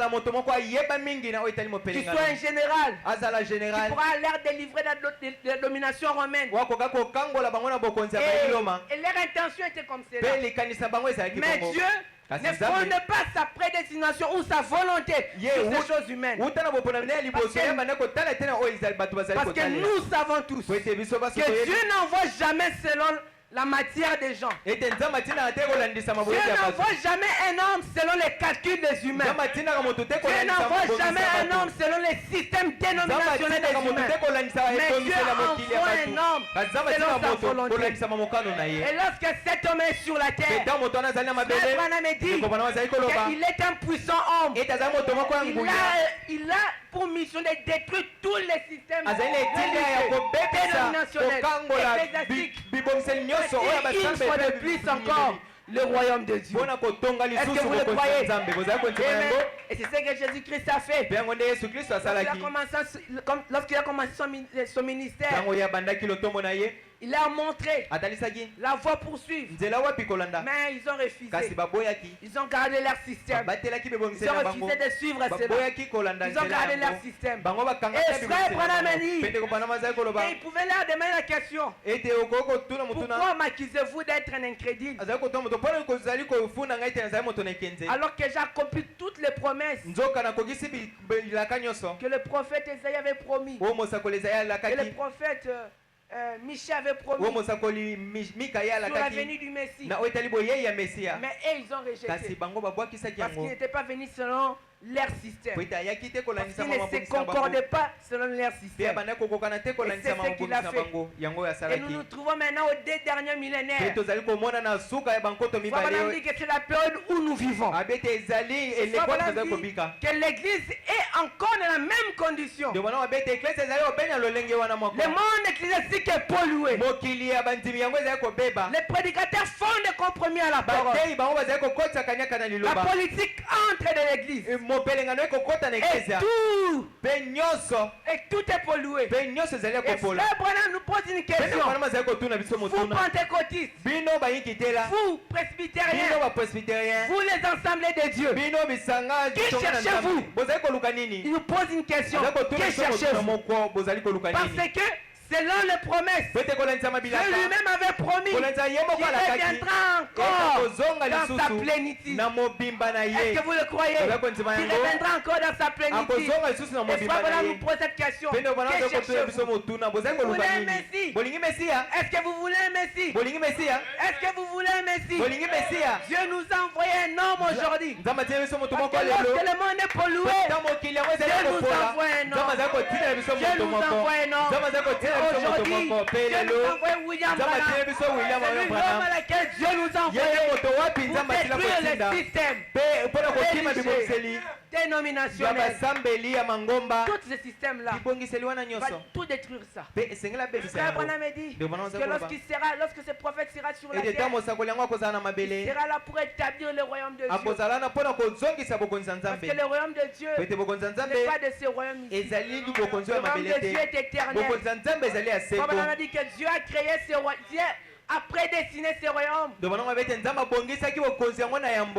soit un général, qui pourra leur délivrer de la domination romaine. Et leur intention était comme cela. Mais Dieu ne fonde pas sa prédestination ou sa volonté sur ces choses humaines. Parce que nous savons tous que Dieu n'envoie jamais selon la matière des gens. Dieu n'envoie jamais un homme selon les calculs des humains. Dieu n'envoie jamais un homme selon les systèmes dénominationnels des humains. Mais Dieu envoie un homme selon sa volonté. Et lorsque cet homme est sur la terre, Abraham dit qu'il est un puissant homme. Il a pour mission de détruire tous les systèmes dénominationnels, ecclésiastiques. Et une fois de plus encore, le royaume de Dieu. Est-ce que vous le croyez? Et c'est ce que Jésus-Christ a fait. Lorsqu'il a commencé son ministère, il a montré la voie pour suivre. Mais ils ont refusé. Ils ont gardé leur système. Ils ont refusé de suivre cela. Ils ont gardé leur système. Et frère Branham dit, et ils pouvaient leur demander la question: pourquoi m'accusez-vous d'être un incrédule alors que j'ai accompli toutes les promesses que le prophète Isaïe avait promis, que le prophète Michel avait promis sur la venue du Messie. Mais eux, ils ont rejeté parce qu'ils n'étaient pas venus selon leur système. Parce qu'ils ne se concordaient pas selon leur système. Et c'est ce qu'il a fait. Et nous nous trouvons maintenant aux 2 derniers millénaires. Voilà, on dit que c'est la période où nous vivons. Voilà, que l'église est encore dans la même condition. Le monde ecclésiastique est pollué. Les prédicateurs font des compromis à la parole. La politique entre dans l'église. Et tout est pollué. Et frère Branham nous pose une question: vous pentecôtistes, vous presbytériens, vous les assemblées de Dieu, qui cherchez-vous? Il nous pose une question: que cherchez-vous? Parce que selon les promesses, Dieu lui-même avait promis qu'il reviendra encore dans sa plénitude. Est-ce que vous le croyez? Il reviendra encore dans sa plénitude. Et voilà, nous pose cette question: que cherchez-vous? Vous voulez un Messie? Est-ce que vous voulez un Messie? Est-ce que vous voulez un Messie? Dieu nous a envoyé un homme aujourd'hui. Parce que lorsque le monde est pollué, Dieu nous envoie un homme. Dieu nous envoie un homme. Aujourd'hui, Dieu nous envoie William Branham. C'est l'homme à laquelle Dieu nous envoie pour détruire le système dénominationnel. Tous ces systèmes-là, va tout détruire ça. Frère Branham dit que lorsque ce prophète sera sur la terre, il sera là pour établir le royaume de Dieu. Parce que le royaume de Dieu n'est pas de ce royaume ici. Le royaume de Dieu est éternel. Branham a dit que Dieu a créé ce royaume, Dieu a prédestiné ce royaume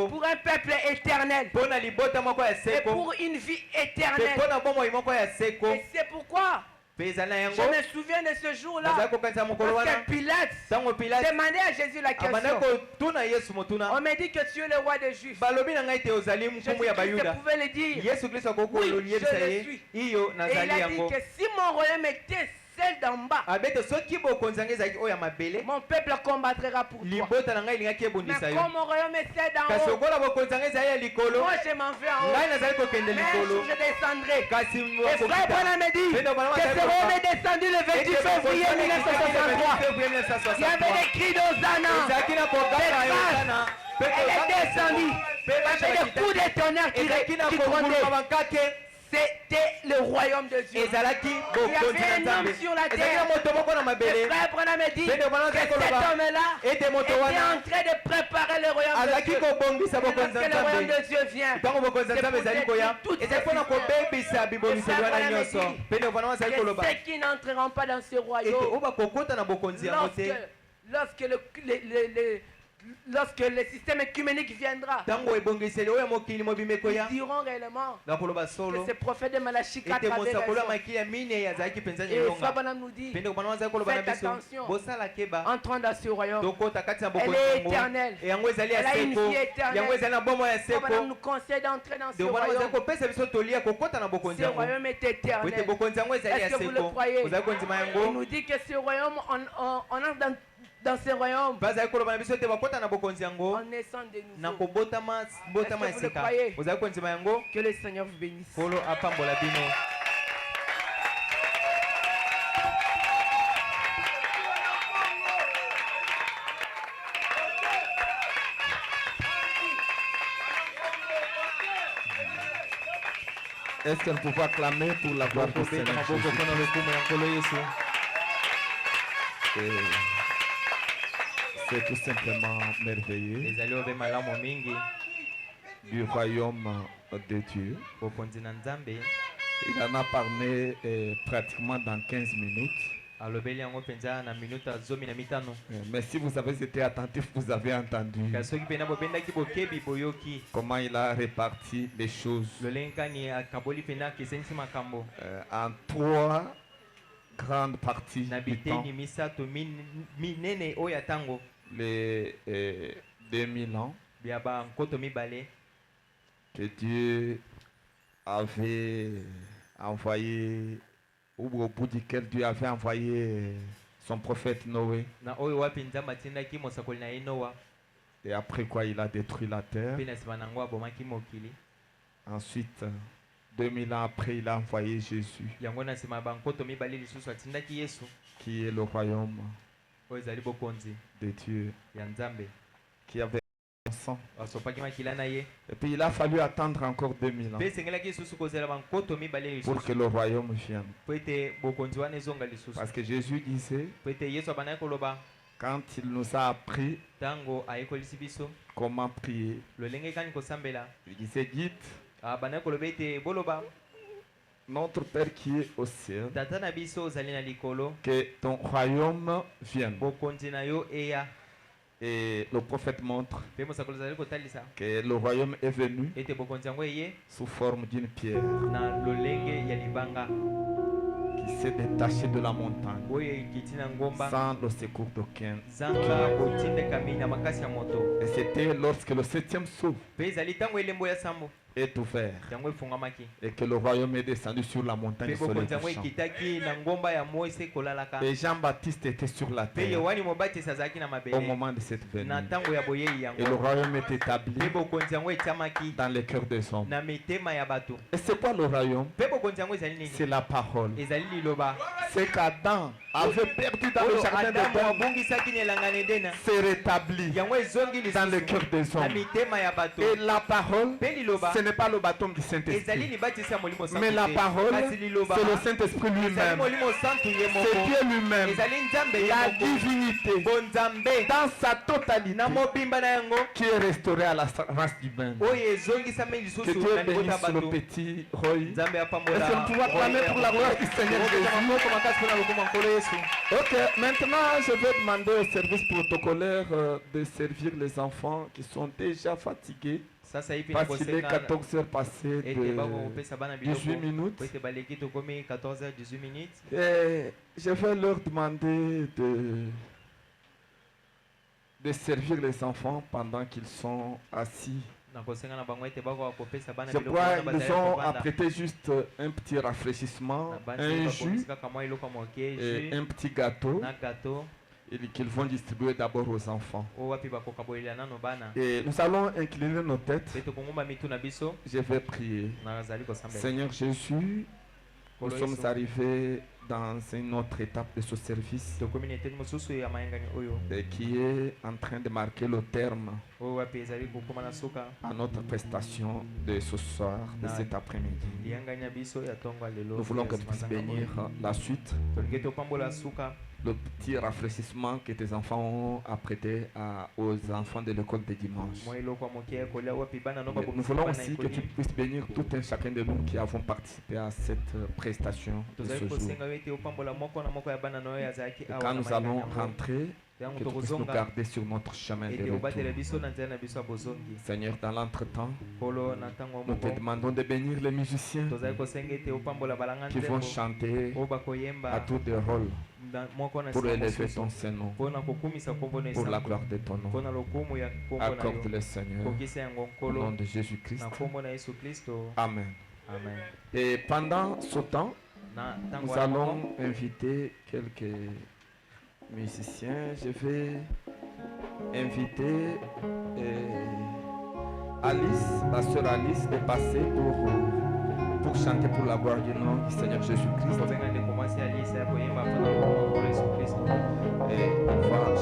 pour un peuple éternel et pour une vie éternelle. Et c'est pourquoi je me souviens de ce jour-là, parce que Pilate demandait à Jésus la question. On m'a dit que tu es le roi des Juifs. Jésus-Christ pouvait le dire: oui, je le suis. Et il a dit que si mon royaume était celle d'en bas, mon peuple combattra pour toi. Mais comme mon royaume est celle d'en haut, moi je m'en vais en haut. Mais un jour je descendrai. Et frère Branham me dit que ce royaume est descendu le 28 février 1963. Il y avait des cris d'Hosanna, des grâces. Elle est descendue avec des coups de tonnerre qui grondaient. C'était le royaume de Dieu. Il y avait un homme sur la terre. Le frère Branham me dit que cet homme-là était en train de préparer le royaume de Dieu. Lorsque le royaume de Dieu vient, c'est pour détruire toutes ces choses. Ceux qui n'entreront pas dans ce royaume, lorsque le système œcuménique viendra, ils diront réellement que ce prophète de Malachie 4 avait raison. Et Fabanam nous dit, faites attention, entrons dans ce royaume. Elle est éternelle. Elle a une vie éternelle. Fabanam nous conseille d'entrer dans ce royaume. Ce royaume est éternel. Est-ce que vous le croyez? Il nous dit que ce royaume, on entre dans ce royaume, en naissant de nouveau. Est-ce que vous le croyez? Que le Seigneur vous bénisse. Est-ce qu'on peut acclamer pour la gloire du Seigneur Jésus? C'est tout simplement merveilleux du royaume de Dieu. Il en a parlé pratiquement dans 15 minutes. Mais si vous avez été attentif, vous avez entendu comment il a réparti les choses en 3 grandes parties du temps. Les 2000 ans que Dieu avait envoyé, ou au bout duquel Dieu avait envoyé son prophète Noé. Et après quoi il a détruit la terre. Ensuite, 2000 ans après, il a envoyé Jésus, qui est le royaume de Dieu, qui avait son sang. Et puis il a fallu attendre encore 2000 ans pour que le royaume vienne. Parce que Jésus disait, quand il nous a appris comment prier, il disait, dites, notre Père qui est au ciel, que ton royaume vienne. Et le prophète montre que le royaume est venu sous forme d'une pierre qui s'est détaché de la montagne sans le secours d'aucun. Et c'était lorsque le 7e souffle est ouvert et que le royaume est descendu sur la montagne de soleil couchant. Et Jean-Baptiste était sur la terre au moment de cette venue. Et le royaume est établi dans les cœurs des hommes. Et c'est quoi le royaume? C'est la parole. C'est qu'Adam avait perdu dans le jardin d'Éden, c'est rétabli dans le cœur des hommes. Et la parole, ce n'est pas le baptême du Saint-Esprit, mais la parole, c'est le Saint-Esprit lui-même, c'est Dieu lui-même, la divinité dans sa totalité qui est restaurée à la race humaine. Que Dieu bénisse le petit Roy. Est-ce qu'on peut acclamer pour la gloire du Seigneur Jésus? Ok, maintenant je vais demander au service protocolaire de servir les enfants qui sont déjà fatigués. Parce qu'il est 14h passé de 18 minutes. Et je vais leur demander de servir les enfants pendant qu'ils sont assis. Je crois qu'ils ont apprêté juste un petit rafraîchissement, un jus et un petit gâteau et qu'ils vont distribuer d'abord aux enfants. Et nous allons incliner nos têtes. Je vais prier. Seigneur Jésus, Nous sommes arrivés dans une autre étape de ce service qui est en train de marquer le terme à notre prestation de ce soir, de cet après-midi. Nous voulons que tu puisses bénir la suite, le petit rafraîchissement que tes enfants ont apprêté aux enfants de l'école de dimanche. Nous voulons aussi que tu puisses bénir tout un chacun de nous qui avons participé à cette prestation de ce jour. Et quand nous allons rentrer, que tu puisses nous garder sur notre chemin de retour. Seigneur, dans l'entretemps, nous te demandons de bénir les musiciens qui vont chanter à tour de rôle pour élever ton Saint-Nom, pour la gloire de ton nom. Accorde-le, Seigneur, au nom de Jésus-Christ. Amen. Et pendant ce temps, nous allons inviter quelques musiciens. Je vais inviter Alice, la sœur Alice, de passer pour chanter pour la gloire du nom du Seigneur Jésus-Christ. Et on va